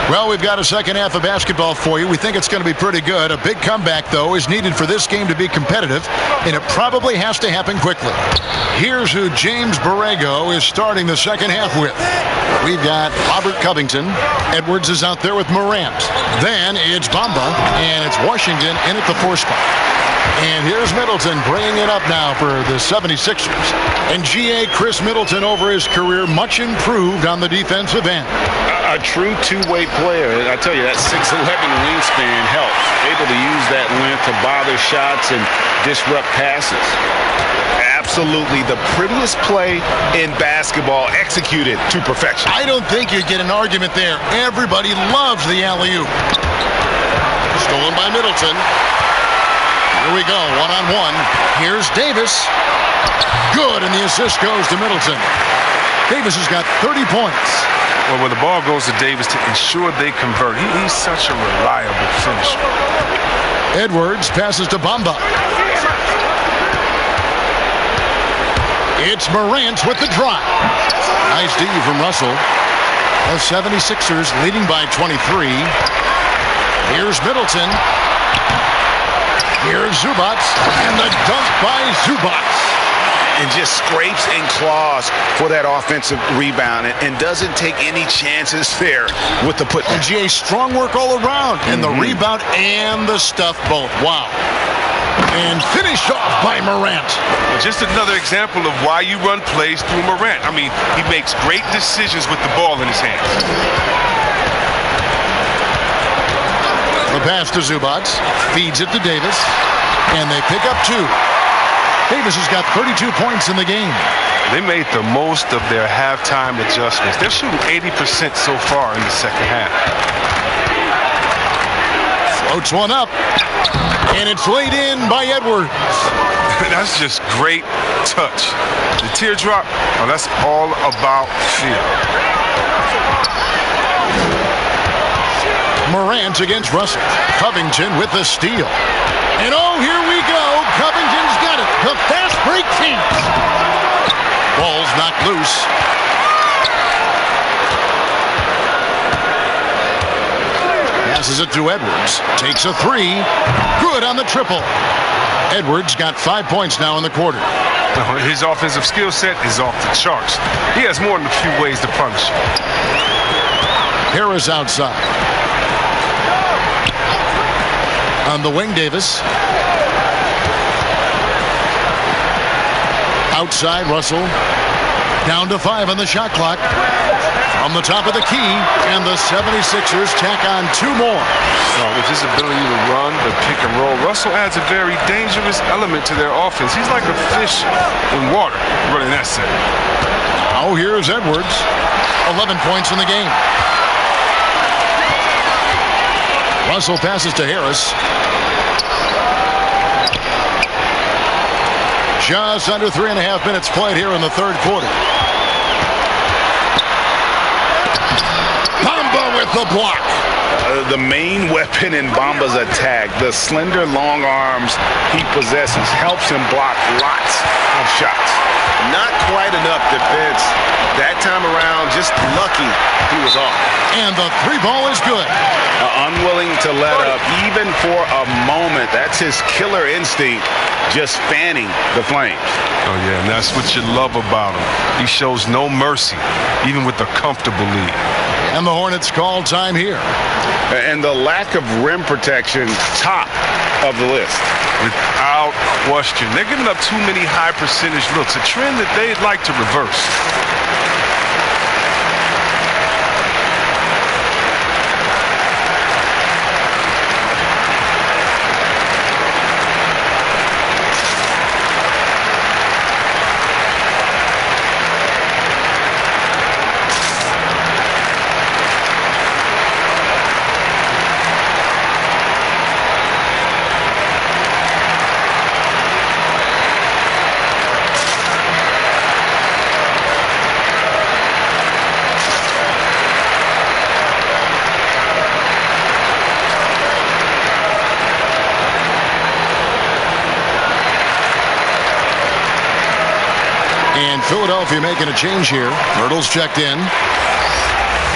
Well, we've got a second half of basketball for you. We think it's going to be pretty good. A big comeback, though, is needed for this game to be competitive, and it probably has to happen quickly. Here's who James Borrego is starting the second half with. We've got Robert Covington. Edwards is out there with Morant. Then it's Bamba, and it's Washington in at the 4 spot. And here's Middleton bringing it up now for the 76ers. And G.A. Chris Middleton over his career much improved on the defensive end. A true two-way player. I tell you, that 6'11" wingspan helps. Able to use that length to bother shots and disrupt passes. Absolutely the prettiest play in basketball, executed to perfection. I don't think you get an argument there. Everybody loves the alley-oop. Stolen by Middleton. Here we go, one-on-one. Here's Davis. Good, and the assist goes to Middleton. Davis has got 30 points. Well, when the ball goes to Davis to ensure they convert, he's such a reliable finisher. Edwards passes to Bamba. It's Morant with the drive. Nice D from Russell. The 76ers leading by 23. Here's Middleton. Here's Zubac. And the dunk by Zubac. And just scrapes and claws for that offensive rebound and doesn't take any chances there with the putback. And G.A. strong work all around. And the rebound and the stuff both. Wow. And finished off by Morant. Just another example of why you run plays through Morant. I mean, he makes great decisions with the ball in his hands. The pass to Zubac. Feeds it to Davis. And they pick up two. Davis has got 32 points in the game. They made the most of their halftime adjustments. They're shooting 80% so far in the second half. Floats one up. And it's laid in by Edwards. That's just great touch. The teardrop, oh, that's all about feel. Morant against Russell. Covington with the steal. And oh, here we go. Covington's got it. The fast break chance. Ball's knocked loose. Passes it to Edwards. Takes a three. Good on the triple. Edwards got 5 points now in the quarter. His offensive skill set is off the charts. He has more than a few ways to punish. Harris outside. On the wing, Davis. Outside, Russell. Down to 5 on the shot clock. From the top of the key, and the 76ers tack on 2 more. With his ability to run the pick and roll, Russell adds a very dangerous element to their offense. He's like a fish in water running that set. Oh, here's Edwards. 11 points in the game. Russell passes to Harris. Just under 3.5 minutes played here in the third quarter. Bamba with the block. The main weapon in Bamba's attack, the slender, long arms he possesses, helps him block lots of shots. Not quite enough defense that time around, just lucky he was off. And the 3 ball is good. Unwilling to let up even for a moment. That's his killer instinct, just fanning the flames. Oh, yeah, and that's what you love about him. He shows no mercy, even with a comfortable lead. And the Hornets call time here. And the lack of rim protection, top of the list. Without question. They're giving up too many high percentage looks, a trend that they'd like to reverse. Philadelphia making a change here. Myrtle's checked in.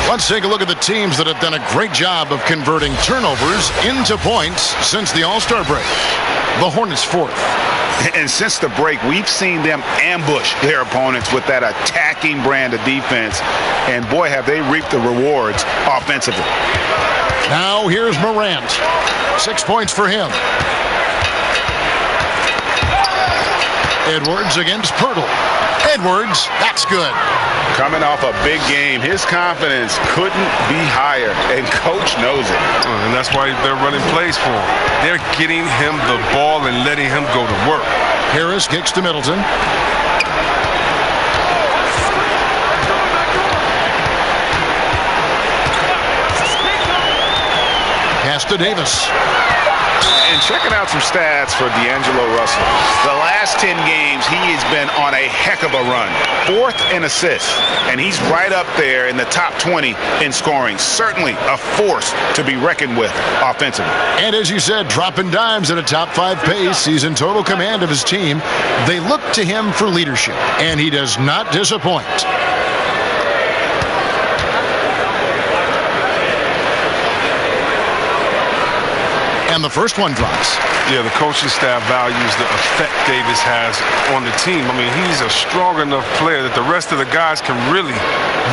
Let's take a look at the teams that have done a great job of converting turnovers into points since the All-Star break. The Hornets 4th. And since the break, we've seen them ambush their opponents with that attacking brand of defense. And boy, have they reaped the rewards offensively. Now here's Morant. 6 points for him. Edwards against Pirtle. Edwards, that's good. Coming off a big game, his confidence couldn't be higher, and coach knows it. And that's why they're running plays for him. They're getting him the ball and letting him go to work. Harris kicks to Middleton. Pass to Davis. And checking out some stats for D'Angelo Russell. The last 10 games, he has been on a heck of a run. 4th in assists. And he's right up there in the top 20 in scoring. Certainly a force to be reckoned with offensively. And as you said, dropping dimes at a top 5 pace. He's in total command of his team. They look to him for leadership, and he does not disappoint. And the first one drops. Yeah, the coaching staff values the effect Davis has on the team. I mean, he's a strong enough player that the rest of the guys can really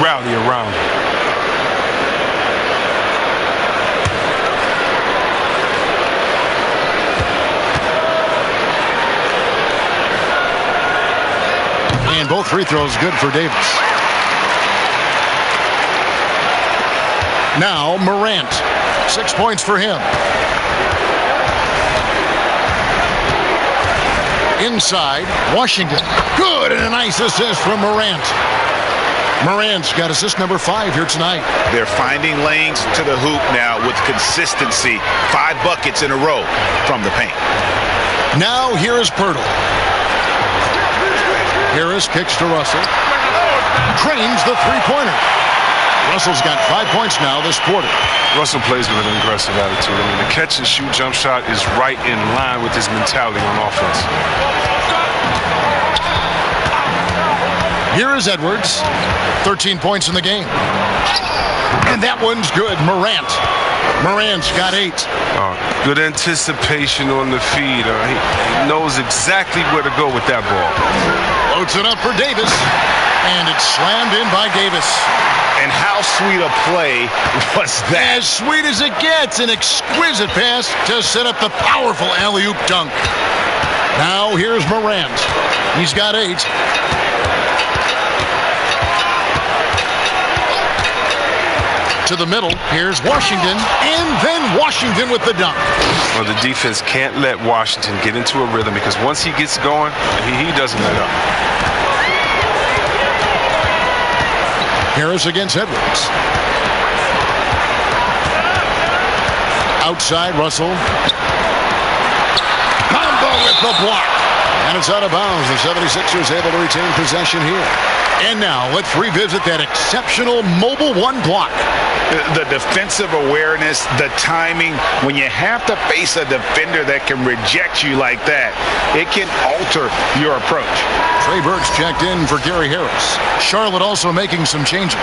rally around him. And both free throws good for Davis. Now Morant. 6 points for him. Inside, Washington. Good, and a nice assist from Morant. Morant's got assist number 5 here tonight. They're finding lanes to the hoop now with consistency. 5 buckets in a row from the paint. Now here is Pirtle. Harris kicks to Russell. Cranes the three-pointer. Russell's got 5 points now this quarter. Russell plays with an aggressive attitude. I mean, the catch-and-shoot jump shot is right in line with his mentality on offense. Here is Edwards. 13 points in the game. And that one's good. Morant's got 8. Good anticipation on the feed. He knows exactly where to go with that ball. Loads it up for Davis. And it's slammed in by Davis. And how sweet a play was that? As sweet as it gets. An exquisite pass to set up the powerful alley-oop dunk. Now here's Morant. He's got 8. To the middle, here's Washington, and then Washington with the dunk. Well, the defense can't let Washington get into a rhythm because once he gets going, he doesn't let up. Harris against Edwards. Outside, Russell. Combo with the block. And it's out of bounds. The 76ers able to retain possession here. And now let's revisit that exceptional mobile 1 block. The defensive awareness, the timing. When you have to face a defender that can reject you like that, it can alter your approach. Trey Burks checked in for Gary Harris. Charlotte also making some changes.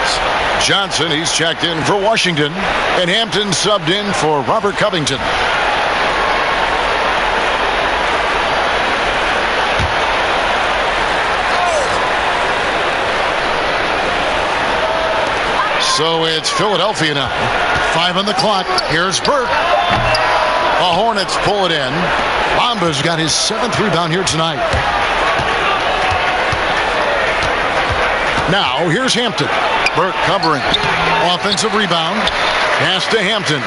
Johnson, he's checked in for Washington. And Hampton subbed in for Robert Covington. So it's Philadelphia now. 5 on the clock. Here's Burke. The Hornets pull it in. Bamba's got his 7th rebound here tonight. Now here's Hampton. Burke covering. Offensive rebound. Pass to Hampton.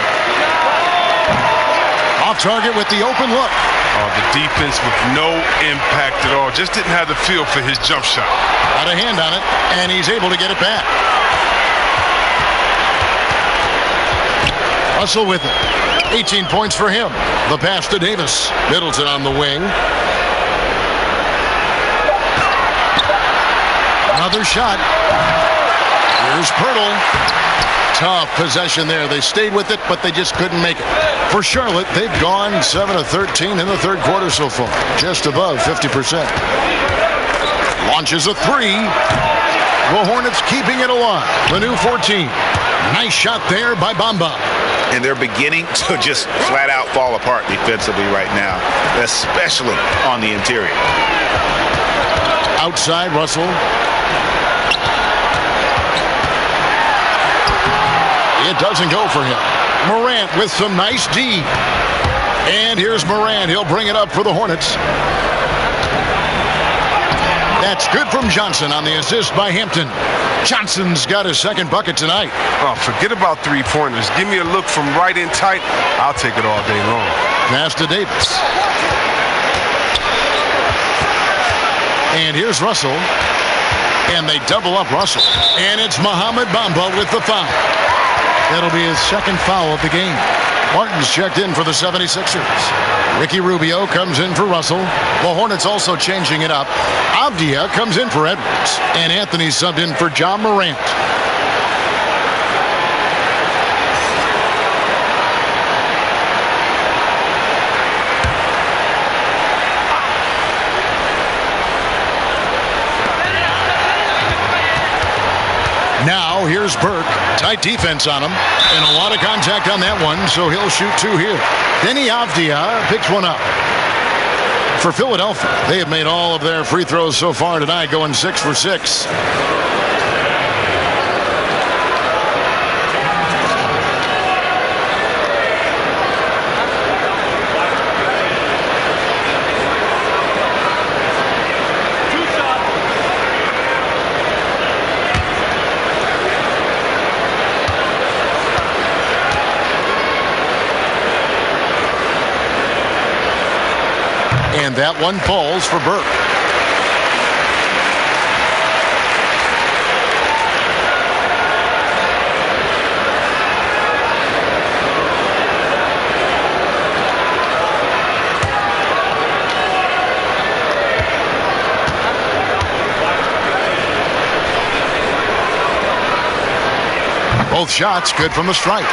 Off target with the open look. The defense with no impact at all. Just didn't have the feel for his jump shot. Got a hand on it, and he's able to get it back. Russell with it. 18 points for him. The pass to Davis. Middleton on the wing. Another shot. Here's Pirtle. Tough possession there. They stayed with it, but they just couldn't make it. For Charlotte, they've gone 7 of 13 in the third quarter so far. Just above 50%. Launches a 3. The Hornets keeping it alive. The new 14. Nice shot there by Bamba. And they're beginning to just flat out fall apart defensively right now, especially on the interior. Outside, Russell. It doesn't go for him. Morant with some nice D. And here's Morant. He'll bring it up for the Hornets. That's good from Johnson on the assist by Hampton. Johnson's got his second bucket tonight. Oh, forget about three-pointers. Give me a look from right in tight. I'll take it all day long. Pass to Davis. And here's Russell. And they double up Russell. And it's Mohamed Bamba with the foul. That'll be his second foul of the game. Martin's checked in for the 76ers. Ricky Rubio comes in for Russell. The Hornets also changing it up. Avdia comes in for Edwards. And Anthony subbed in for John Morant. Now here's Burke. Tight defense on him. And a lot of contact on that one, so he'll shoot two here. Denny Avdia picks one up. For Philadelphia, they have made all of their free throws so far tonight, going 6 for 6. And that one falls for Burke. Both shots good from the stripe.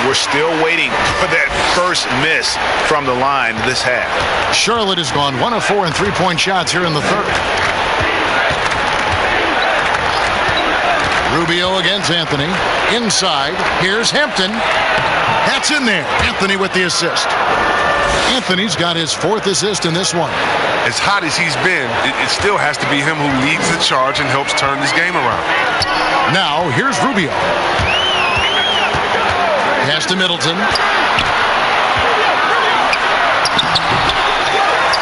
We're still waiting for that first miss from the line this half. Charlotte has gone 1 of 4 in three-point shots here in the third. Rubio against Anthony. Inside. Here's Hampton. That's in there. Anthony with the assist. Anthony's got his 4th assist in this one. As hot as he's been, it still has to be him who leads the charge and helps turn this game around. Now, here's Rubio. Pass to Middleton.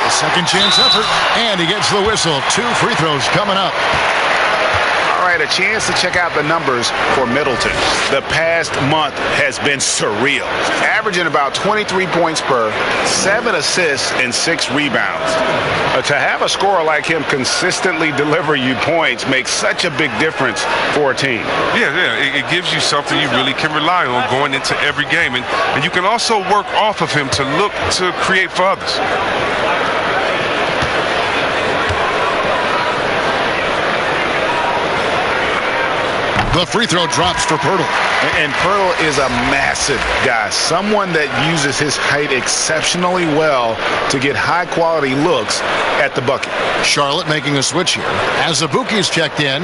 A second chance effort, and he gets the whistle. 2 free throws coming up. All right, a chance to check out the numbers for Middleton. The past month has been surreal. Averaging about 23 points per, 7 assists, and 6 rebounds. To have a scorer like him consistently deliver you points makes such a big difference for a team. Yeah, it gives you something you really can rely on going into every game. And you can also work off of him to look to create for others. The free throw drops for Pirtle. And Pirtle is a massive guy, someone that uses his height exceptionally well to get high-quality looks at the bucket. Charlotte making a switch here. As Azubuike's checked in.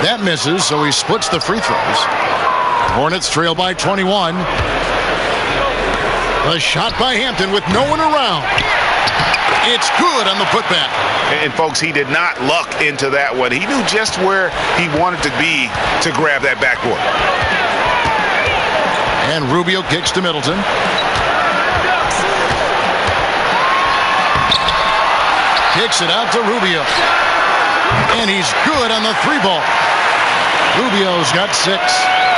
That misses, so he splits the free throws. Hornets trail by 21. A shot by Hampton with no one around. It's good on the putback. And folks, he did not luck into that one. He knew just where he wanted to be to grab that backboard. And Rubio kicks to Middleton. Kicks it out to Rubio. And he's good on the 3-ball. Rubio's got 6.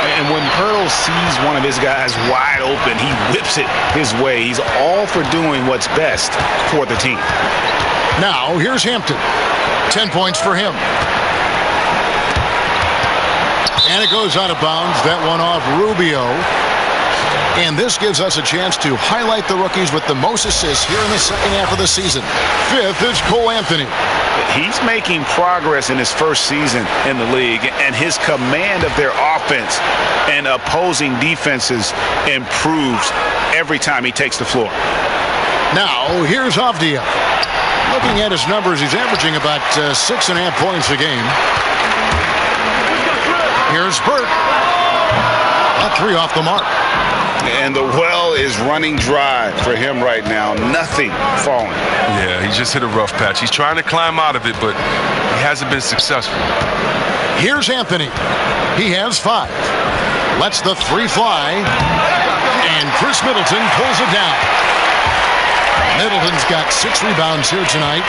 And when Pirtle sees one of his guys wide open, he whips it his way. He's all for doing what's best for the team. Now, here's Hampton. 10 points for him. And it goes out of bounds. That one off Rubio. And this gives us a chance to highlight the rookies with the most assists here in the second half of the season. 5th is Cole Anthony. He's making progress in his first season in the league, and his command of their offense and opposing defenses improves every time he takes the floor. Now, here's Avdia. Looking at his numbers, he's averaging about 6.5 points a game. Here's Burke. 2 of That three off the mark. And the well is running dry for him right now. Nothing falling. Yeah, he just hit a rough patch. He's trying to climb out of it, but he hasn't been successful. Here's Anthony. He has 5. Lets the three fly. And Chris Middleton pulls it down. Middleton's got 6 rebounds here tonight.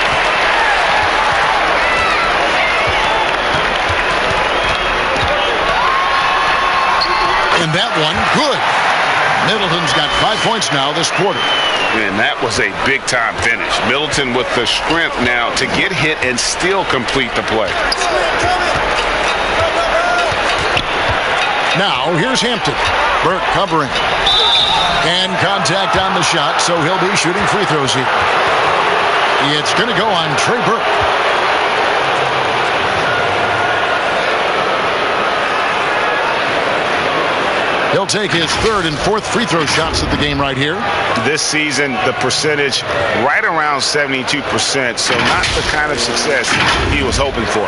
And that one, good. Middleton's got 5 points now this quarter. And that was a big-time finish. Middleton with the strength now to get hit and still complete the play. Now, here's Hampton. Burke covering. And contact on the shot, so he'll be shooting free throws here. It's going to go on Trey Burke. He'll take his 3rd and 4th free throw shots of the game right here. This season, the percentage right around 72%, so not the kind of success he was hoping for.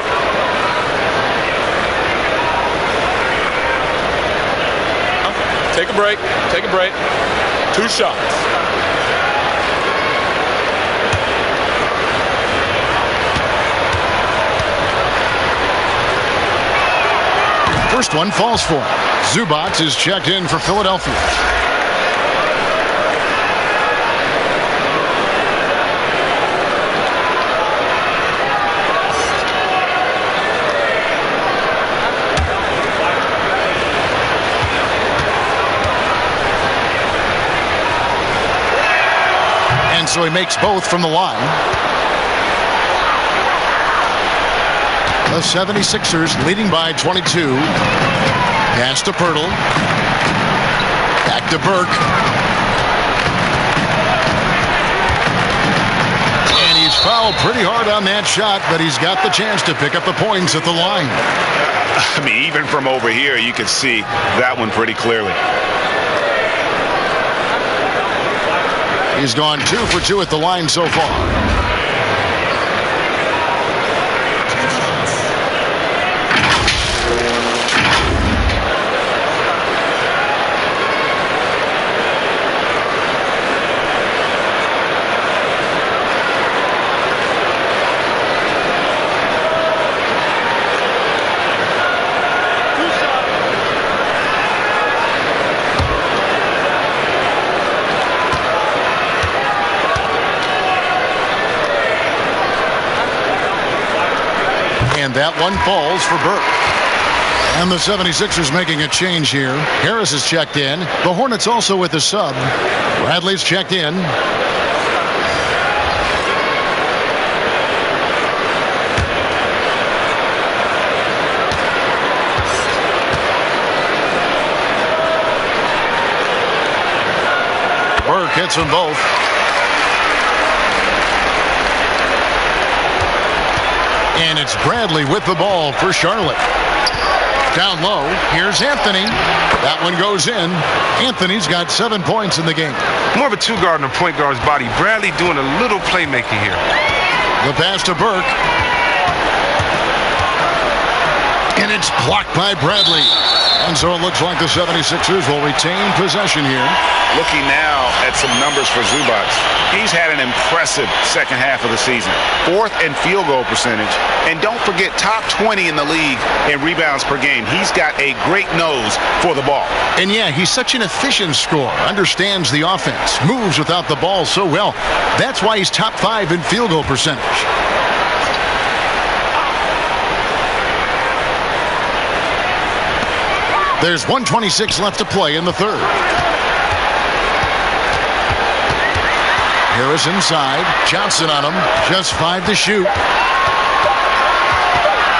Take a break. Take a break. 2 shots. First one falls for him. Zubac is checked in for Philadelphia. And so he makes both from the line. The 76ers leading by 22. Pass to Pirtle. Back to Burke. And he's fouled pretty hard on that shot, but he's got the chance to pick up the points at the line. I mean, even from over here, you can see that one pretty clearly. He's gone 2 for 2 at the line so far. And that one falls for Burke. And the 76ers making a change here. Harris is checked in. The Hornets also with the sub. Bradley's checked in. Burke hits them both. And it's Bradley with the ball for Charlotte. Down low, here's Anthony. That one goes in. Anthony's got 7 points in the game. More of a 2 guard than a point guard's body. Bradley doing a little playmaking here. The pass to Burke. And it's blocked by Bradley. And so it looks like the 76ers will retain possession here. Looking now at some numbers for Zubac. He's had an impressive second half of the season. 4th in field goal percentage. And don't forget, top 20 in the league in rebounds per game. He's got a great nose for the ball. And yeah, he's such an efficient scorer. Understands the offense. Moves without the ball so well. That's why he's top 5 in field goal percentage. There's 1:26 left to play in the third. Harris inside. Johnson on him. Just 5 to shoot.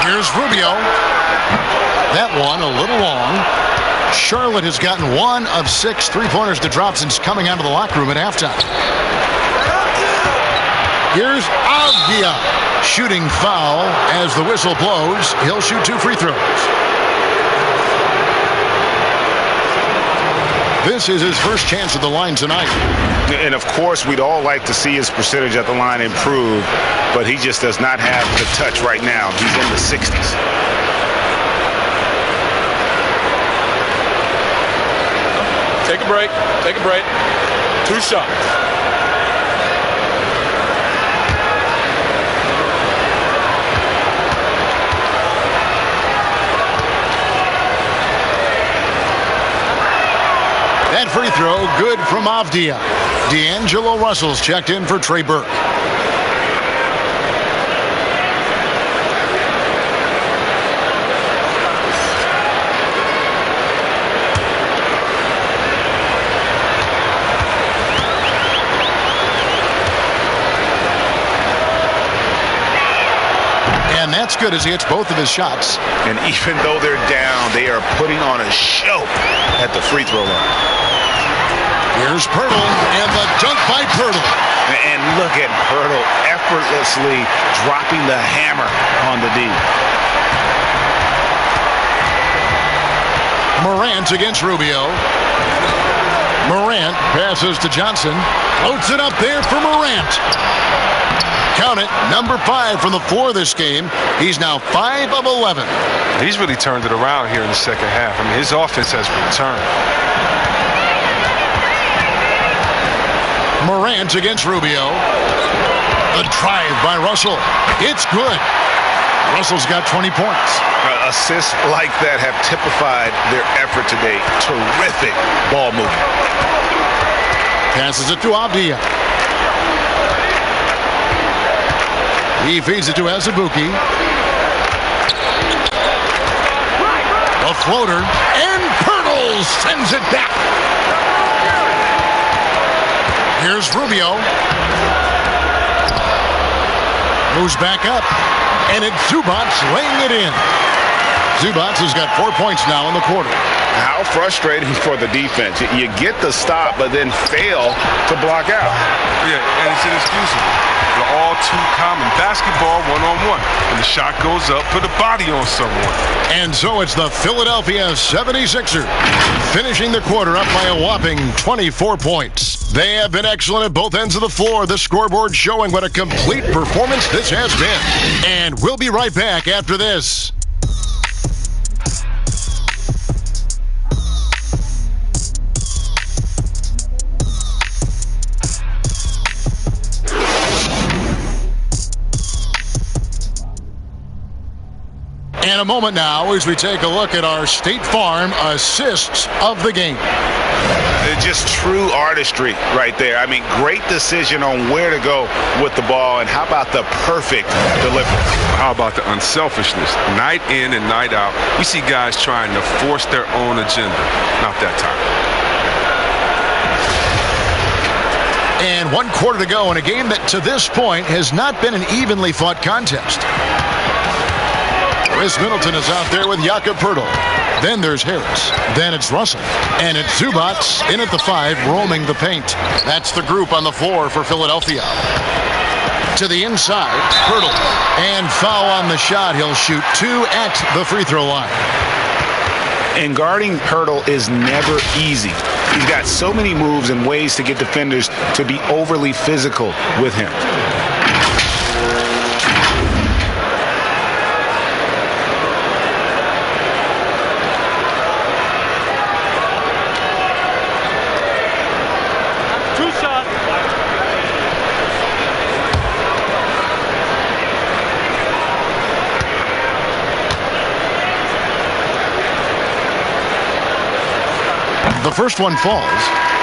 Here's Rubio. That one a little long. Charlotte has gotten 1 of 6 3-pointers to drop since coming out of the locker room at halftime. Here's Avdia. Shooting foul as the whistle blows. He'll shoot 2 free throws. This is his first chance at the line tonight. And, of course, we'd all like to see his percentage at the line improve, but he just does not have the touch right now. He's in the 60s. a break. Take a break. 2 shots. That free throw good from Avdia. D'Angelo Russell's checked in for Trey Burke. And that's good as he hits both of his shots. And even though they're down, they are putting on a show at the free throw line. Here's Pirtle, and the dunk by Pirtle. And look at Pirtle effortlessly dropping the hammer on the D. Morant against Rubio. Morant passes to Johnson. Floats it up there for Morant. Count it, number 5 from the floor this game. He's now 5 of 11. He's really turned it around here in the second half. I mean, his offense has returned. Morant against Rubio. The drive by Russell. It's good. Russell's got 20 points. Assists like that have typified their effort today. Terrific ball movement. Passes it to Avdia. He feeds it to Azubuike. A floater, and Pirtle sends it back. Here's Rubio. Moves back up. And it's Zubac laying it in. Zubac has got 4 points now in the quarter. How frustrating for the defense. You get the stop, but then fail to block out. Yeah, and it's inexcusable. They're all too common. Basketball one-on-one. When the shot goes up, put a body on someone. And so it's the Philadelphia 76ers finishing the quarter up by a whopping 24 points. They have been excellent at both ends of the floor. The scoreboard showing what a complete performance this has been. And we'll be right back after this. And a moment now as we take a look at our State Farm assists of the game. It's just true artistry right there. I mean, great decision on where to go with the ball, and how about the perfect delivery? How about the unselfishness? Night in and night out, we see guys trying to force their own agenda. Not that time. And 1 quarter to go in a game that to this point has not been an evenly fought contest. Chris Middleton is out there with Jakob Pirtle. Then there's Harris. Then it's Russell. And it's Zubac in at the 5, roaming the paint. That's the group on the floor for Philadelphia. To the inside, Pirtle. And foul on the shot. He'll shoot 2 at the free throw line. And guarding Pirtle is never easy. He's got so many moves and ways to get defenders to be overly physical with him. The first one falls,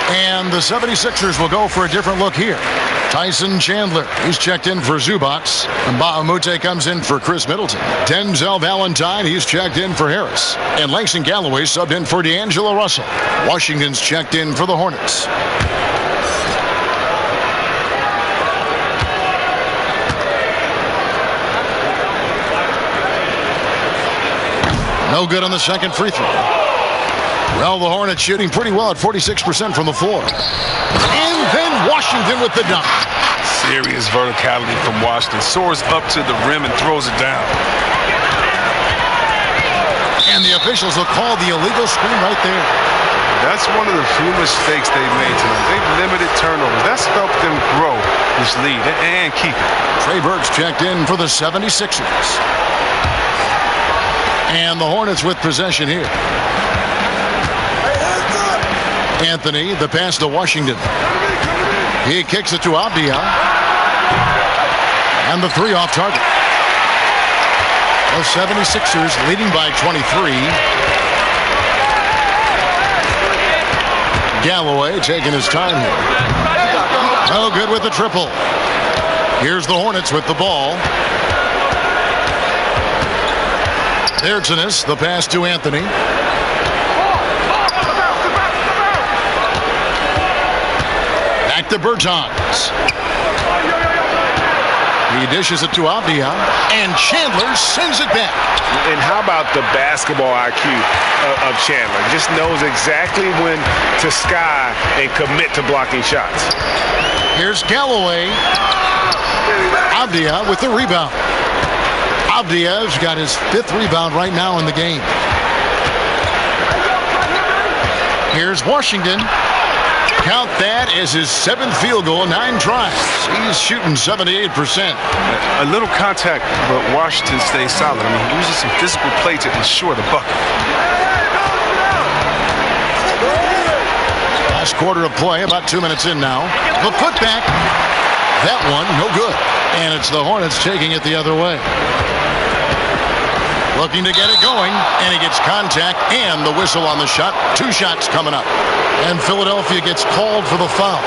and the 76ers will go for a different look here. Tyson Chandler, he's checked in for Zubac. And Bahamute comes in for Chris Middleton. Denzel Valentine, he's checked in for Harris. And Langston Galloway subbed in for D'Angelo Russell. Washington's checked in for the Hornets. No good on the second free throw. Well, the Hornets shooting pretty well at 46% from the floor. And then Washington with the dunk. Serious verticality from Washington. Soars up to the rim and throws it down. And the officials will call the illegal screen right there. That's one of the few mistakes they've made tonight. They've limited turnovers. That's helped them grow this lead and keep it. Trey Burke's checked in for the 76ers. And the Hornets with possession here. Anthony, the pass to Washington. He kicks it to Abdia. And the three off target. The 76ers leading by 23. Galloway taking his time here. No good with the triple. Here's the Hornets with the ball. Ertzenes, the pass to Anthony. Back to Bertans. He dishes it to Abdia, and Chandler sends it back. And how about the basketball IQ of Chandler? Just knows exactly when to sky and commit to blocking shots. Here's Galloway. Abdia with the rebound. Abdia's got his 5th rebound right now in the game. Here's Washington. Count that as his 7th field goal, 9 tries. He's shooting 78%. A little contact, but Washington stays solid. I mean, he uses some physical play to ensure the bucket. Last quarter of play, about 2 minutes in now. The putback. That one, no good. And it's the Hornets taking it the other way. Looking to get it going, and he gets contact and the whistle on the shot. 2 shots coming up. And Philadelphia gets called for the foul.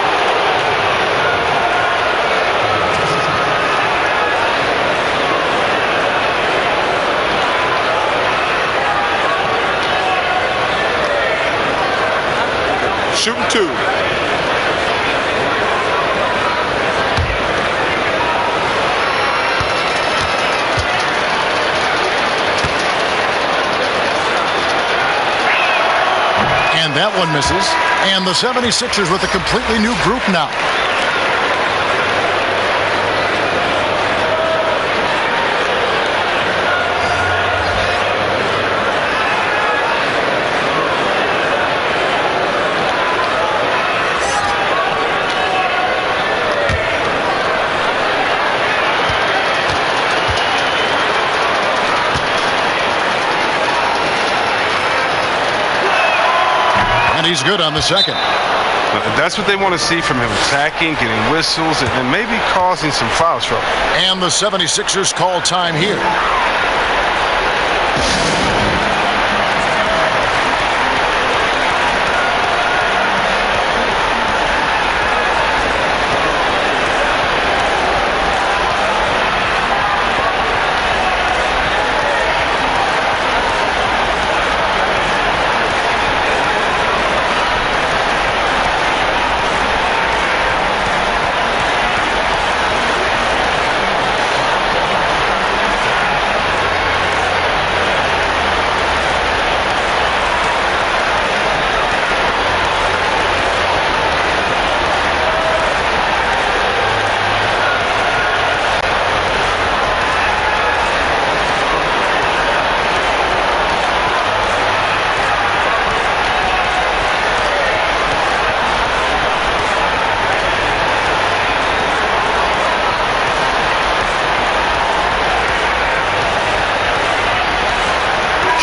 Shooting 2. And that one misses. And the 76ers with a completely new group now. He's good on the second. That's what they want to see from him, attacking, getting whistles, and maybe causing some foul trouble. And the 76ers call time here.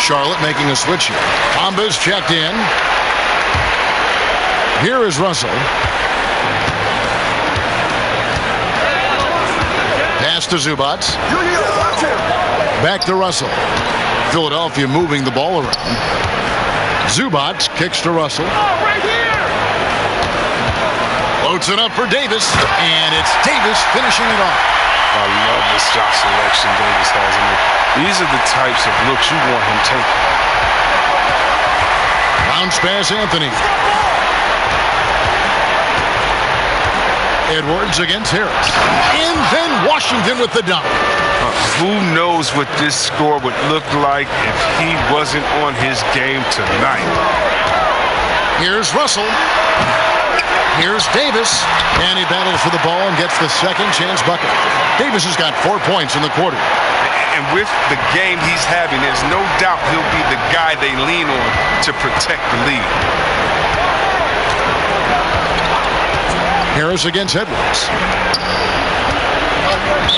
Charlotte making a switch here. Bamba's checked in. Here is Russell. Pass to Zubac. Back to Russell. Philadelphia moving the ball around. Zubac kicks to Russell. Floats it up for Davis, and it's Davis finishing it off. I love the shot selection Davis has in it. These are the types of looks you want him taking. Bounce pass, Anthony. Edwards against Harris. And then Washington with the dunk. Who knows what this score would look like if he wasn't on his game tonight. Here's Russell. Here's Davis. And he battles for the ball and gets the second chance bucket. Davis has got 4 points in the quarter. And with the game he's having, there's no doubt he'll be the guy they lean on to protect the lead. Harris against Edwards.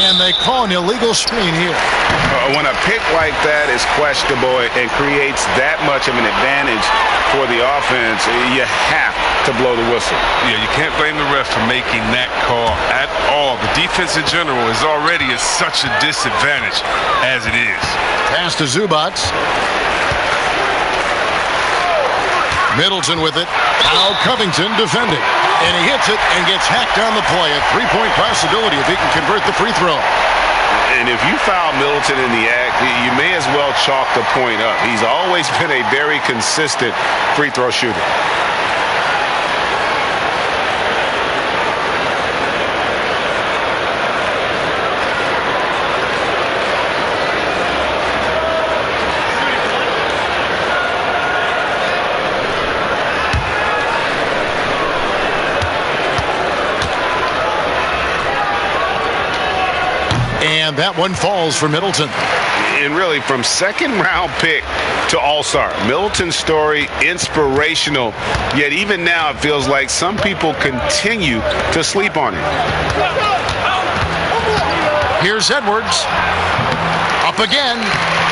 And they call an illegal screen here. When a pick like that is questionable and creates that much of an advantage for the offense, you have to blow the whistle. Yeah, you can't blame the ref for making that call at all. The defense in general is already at such a disadvantage as it is. Pass to Zubac. Middleton with it. Now Covington defending. And he hits it and gets hacked on the play. A three-point possibility if he can convert the free throw. And if you foul Middleton in the act, you may as well chalk the point up. He's always been a very consistent free throw shooter. And that one falls for Middleton. And really, from second-round pick to all-star, Middleton's story, inspirational. Yet even now, it feels like some people continue to sleep on him. Here's Edwards. Up again.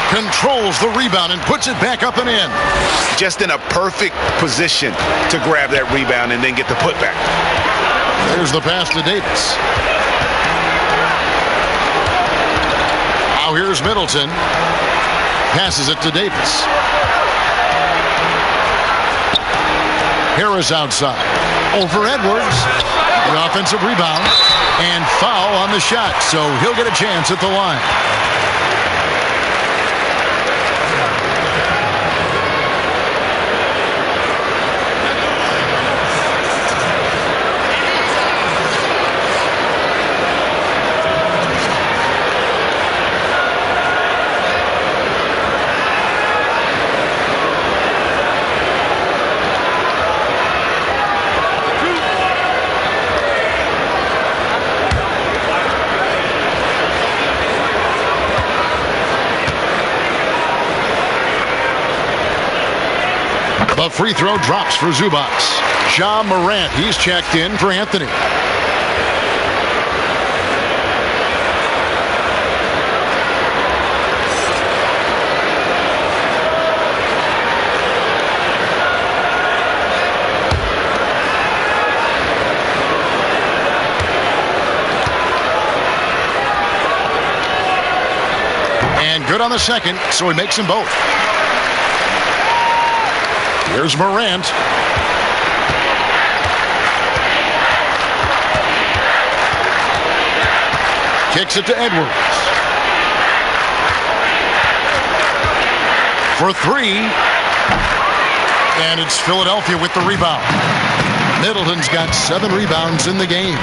Controls the rebound and puts it back up and in. Just in a perfect position to grab that rebound and then get the putback. There's the pass to Davis. Now here's Middleton. Passes it to Davis. Harris outside. Over Edwards. The offensive rebound. And foul on the shot. So he'll get a chance at the line. The free throw drops for Zubac. Ja Morant, he's checked in for Anthony. And good on the second, so he makes them both. Here's Morant. Kicks it to Edwards. For three. And it's Philadelphia with the rebound. Middleton's got 7 rebounds in the game.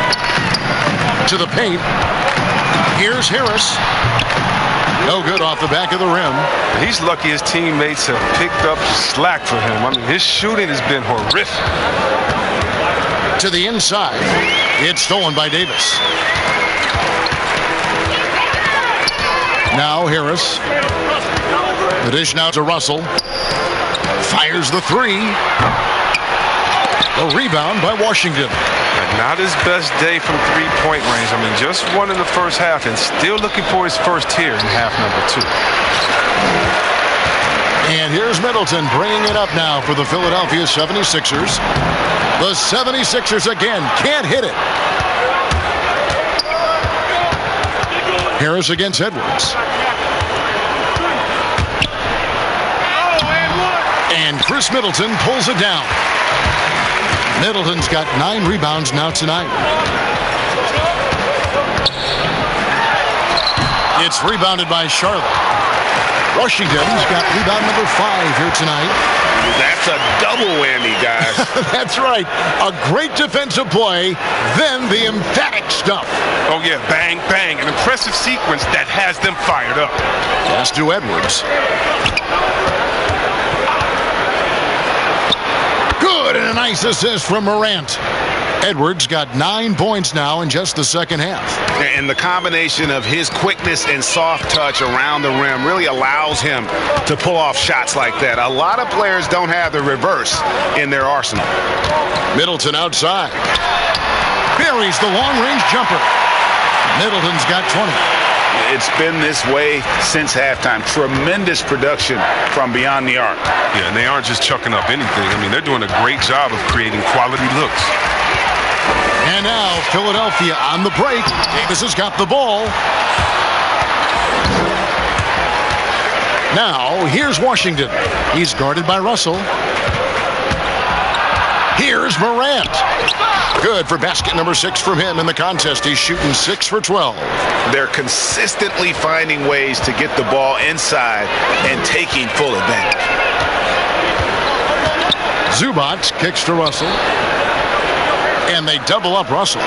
To the paint. Here's Harris. No good off the back of the rim. He's lucky his teammates have picked up the slack for him. I mean, his shooting has been horrific. To the inside. It's stolen by Davis. Now Harris. The dish now to Russell. Fires the three. The rebound by Washington. Not his best day from three-point range. I mean, just one in the first half and still looking for his first here in half number 2. And here's Middleton bringing it up now for the Philadelphia 76ers. The 76ers again can't hit it. Harris against Edwards. And Chris Middleton pulls it down. Middleton's got 9 rebounds now tonight. It's rebounded by Charlotte. Washington's got rebound number 5 here tonight. That's a double whammy, guys. That's right. A great defensive play, then the emphatic stuff. Oh, yeah, bang, bang. An impressive sequence that has them fired up. Pass to Edwards. Good, and a nice assist from Morant. Edwards got 9 points now in just the second half. And the combination of his quickness and soft touch around the rim really allows him to pull off shots like that. A lot of players don't have the reverse in their arsenal. Middleton outside. Buries the long-range jumper. Middleton's got 20. It's been this way since halftime. Tremendous production from beyond the arc. Yeah, and they aren't just chucking up anything. I mean, they're doing a great job of creating quality looks. And now Philadelphia on the break. Davis has got the ball. Now here's Washington. He's guarded by Russell. Here's Morant. Good for basket number 6 from him in the contest. He's shooting 6 for 12. They're consistently finding ways to get the ball inside and taking full advantage. Zubac kicks to Russell. And they double up Russell.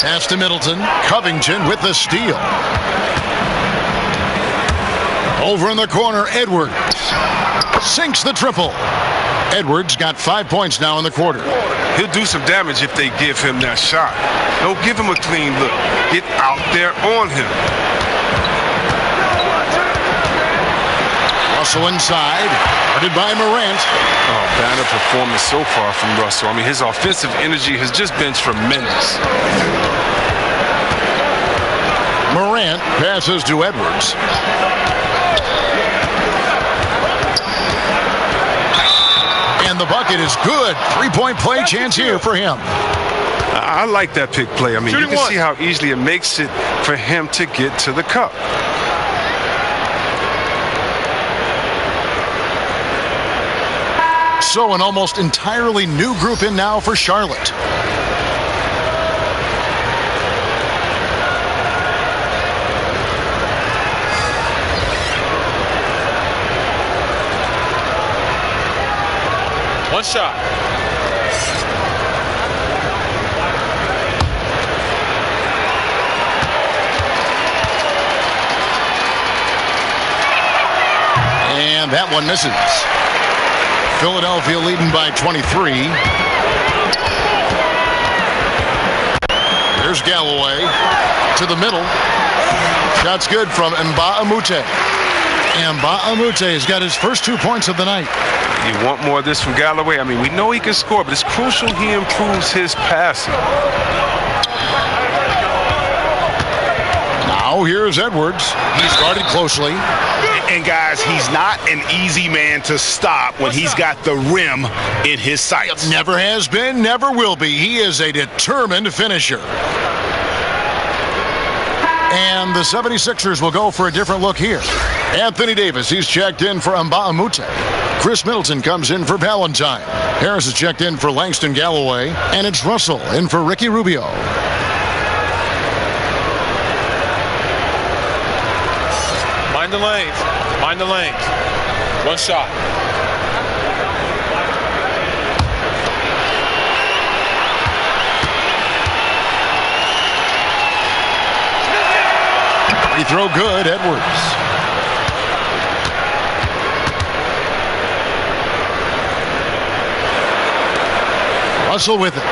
Pass to Middleton. Covington with the steal. Over in the corner, Edwards sinks the triple. Edwards got 5 points now in the quarter. He'll do some damage if they give him that shot. Don't give him a clean look. Get out there on him. Russell inside, guarded by Morant. Oh, banner performance so far from Russell. I mean, his offensive energy has just been tremendous. Morant passes to Edwards. And the bucket is good. 3-point play chance here for him. I like that pick play. I mean, you can see how easily it makes it for him to get to the cup. So an almost entirely new group in now for Charlotte. One shot. And that one misses. Philadelphia leading by 23. Here's Galloway to the middle. Shot's good from Mbah-a-Moute. Mbah-a-Moute has got his first 2 points of the night. You want more of this from Galloway? I mean, we know he can score, but it's crucial he improves his passing. Now here's Edwards. He's guarded closely. And guys, he's not an easy man to stop when he's got the rim in his sights. Never has been, never will be. He is a determined finisher. And the 76ers will go for a different look here. Anthony Davis, he's checked in for Mbah-a-Moute. Chris Middleton comes in for Valentine. Harris is checked in for Langston Galloway. And it's Russell in for Ricky Rubio. Mind the lanes. Mind the lanes. One shot. Free throw good, Edwards. Russell with it.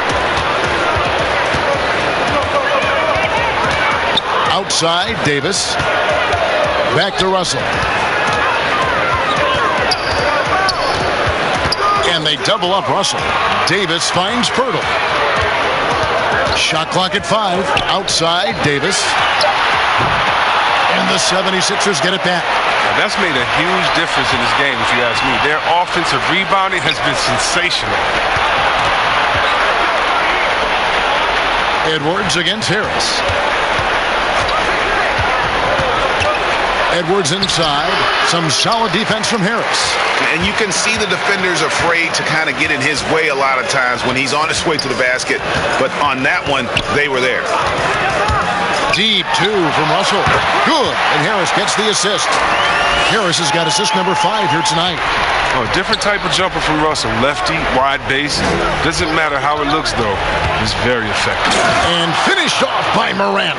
Outside, Davis. Back to Russell. And they double up Russell. Davis finds Pirtle. Shot clock at 5. Outside, Davis. And the 76ers get it back. Now, that's made a huge difference in this game, if you ask me. Their offensive rebounding has been sensational. Edwards against Harris. Edwards inside. Some solid defense from Harris. And you can see the defenders afraid to kind of get in his way a lot of times when he's on his way to the basket. But on that one, they were there. Deep 2 from Russell. Good. And Harris gets the assist. Harris has got assist number 5 here tonight. Oh, different type of jumper from Russell. Lefty, wide base. Doesn't matter how it looks, though. He's very effective. And finished off by Morant.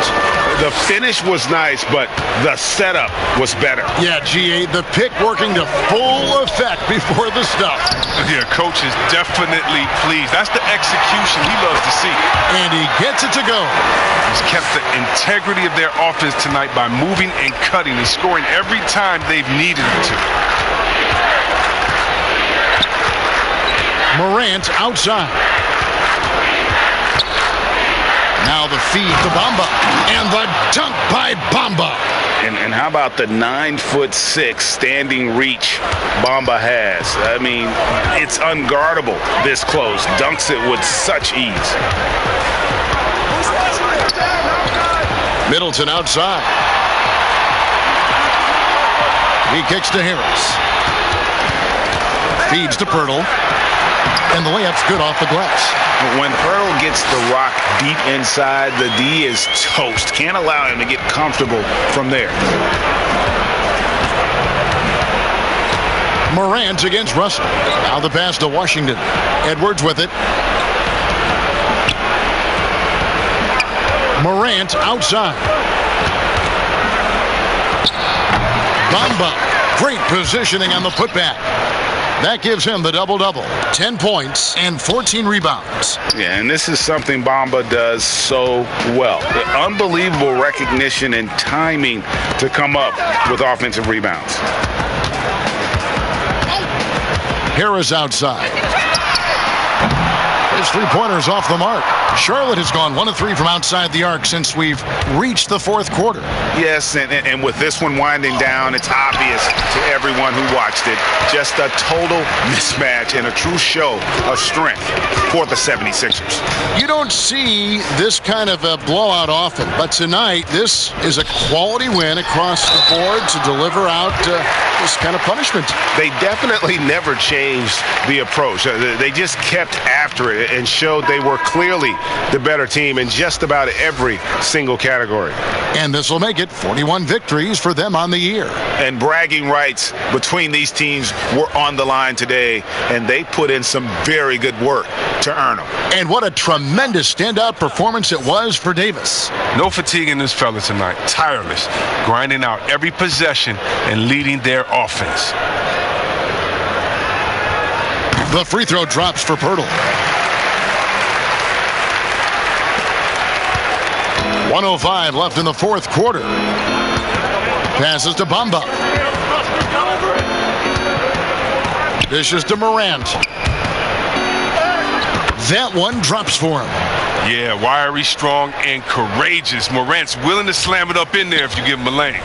The finish was nice, but the setup was better. Yeah, GA, the pick working to full effect before the stuff. Yeah, coach is definitely pleased. That's the execution he loves to see. And he gets it to go. He's kept the integrity of their offense tonight by moving and cutting and scoring every time they've needed him to. Morant outside. Now the feed to Bamba. And the dunk by Bamba. And how about the 9'6" standing reach Bamba has? I mean, it's unguardable this close. Dunks it with such ease. Middleton outside. He kicks to Harris. Feeds to Pirtle. And the layup's good off the glass. When Pirtle gets the rock deep inside, the D is toast. Can't allow him to get comfortable from there. Morant against Russell. Now the pass to Washington. Edwards with it. Morant outside. Bamba. Great positioning on the putback. That gives him the double-double. 10 points and 14 rebounds. Yeah, and this is something Bamba does so well. The unbelievable recognition and timing to come up with offensive rebounds. Harris outside. His three-pointer's off the mark. Charlotte has gone 1 of 3 from outside the arc since we've reached the fourth quarter. Yes, and with this one winding down, it's obvious to everyone who watched it. Just a total mismatch and a true show of strength for the 76ers. You don't see this kind of a blowout often, but tonight this is a quality win across the board to deliver out this kind of punishment. They definitely never changed the approach. They just kept after it and showed they were clearly the better team in just about every single category. And this will make it 41 victories for them on the year. And bragging rights between these teams were on the line today, and they put in some very good work to earn them. And what a tremendous standout performance it was for Davis. No fatigue in this fella tonight. Tireless, grinding out every possession and leading their offense. The free throw drops for Pirtle. 1:05 left in the fourth quarter. Passes to Bamba. Dishes to Morant. That one drops for him. Yeah, wiry, strong, and courageous. Morant's willing to slam it up in there if you give him a lane.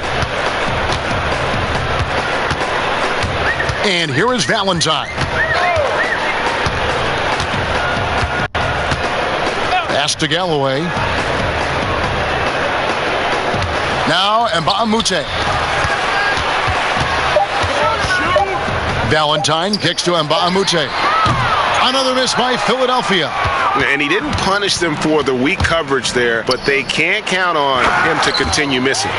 And here is Valentine. Pass to Galloway. Now Mbamute. Valentine kicks to Mbamute. Another miss by Philadelphia. And he didn't punish them for the weak coverage there, but they can't count on him to continue missing.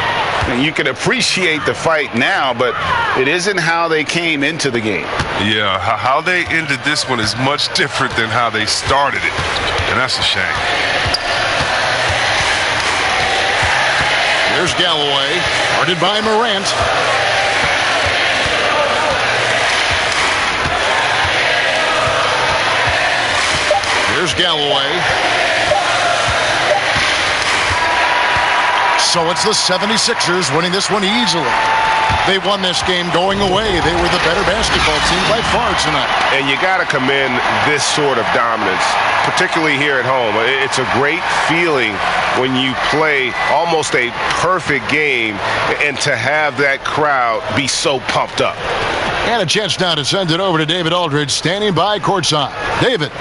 And you can appreciate the fight now, but it isn't how they came into the game. Yeah, how they ended this one is much different than how they started it. And that's a shame. Here's Galloway, guarded by Morant. Here's Galloway. So it's the 76ers winning this one easily. They won this game going away. They were the better basketball team by far tonight. And you got to commend this sort of dominance, particularly here at home. It's a great feeling when you play almost a perfect game and to have that crowd be so pumped up. And a chance now to send it over to David Aldridge, standing by courtside. David.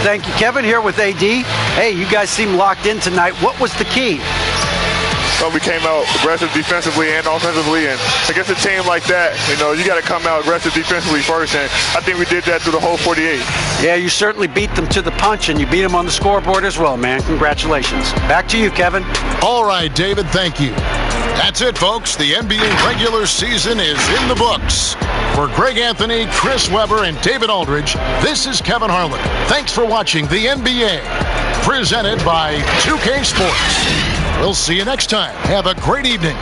Thank you, Kevin. Here with AD. Hey, you guys seem locked in tonight. What was the key? Well, we came out aggressive defensively and offensively, and against a team like that, you got to come out aggressive defensively first, and I think we did that through the whole 48. Yeah, you certainly beat them to the punch, and you beat them on the scoreboard as well, man. Congratulations. Back to you, Kevin. All right, David, thank you. That's it, folks. The NBA regular season is in the books. For Greg Anthony, Chris Webber, and David Aldridge, this is Kevin Harlan. Thanks for watching the NBA, presented by 2K Sports. We'll see you next time. Have a great evening.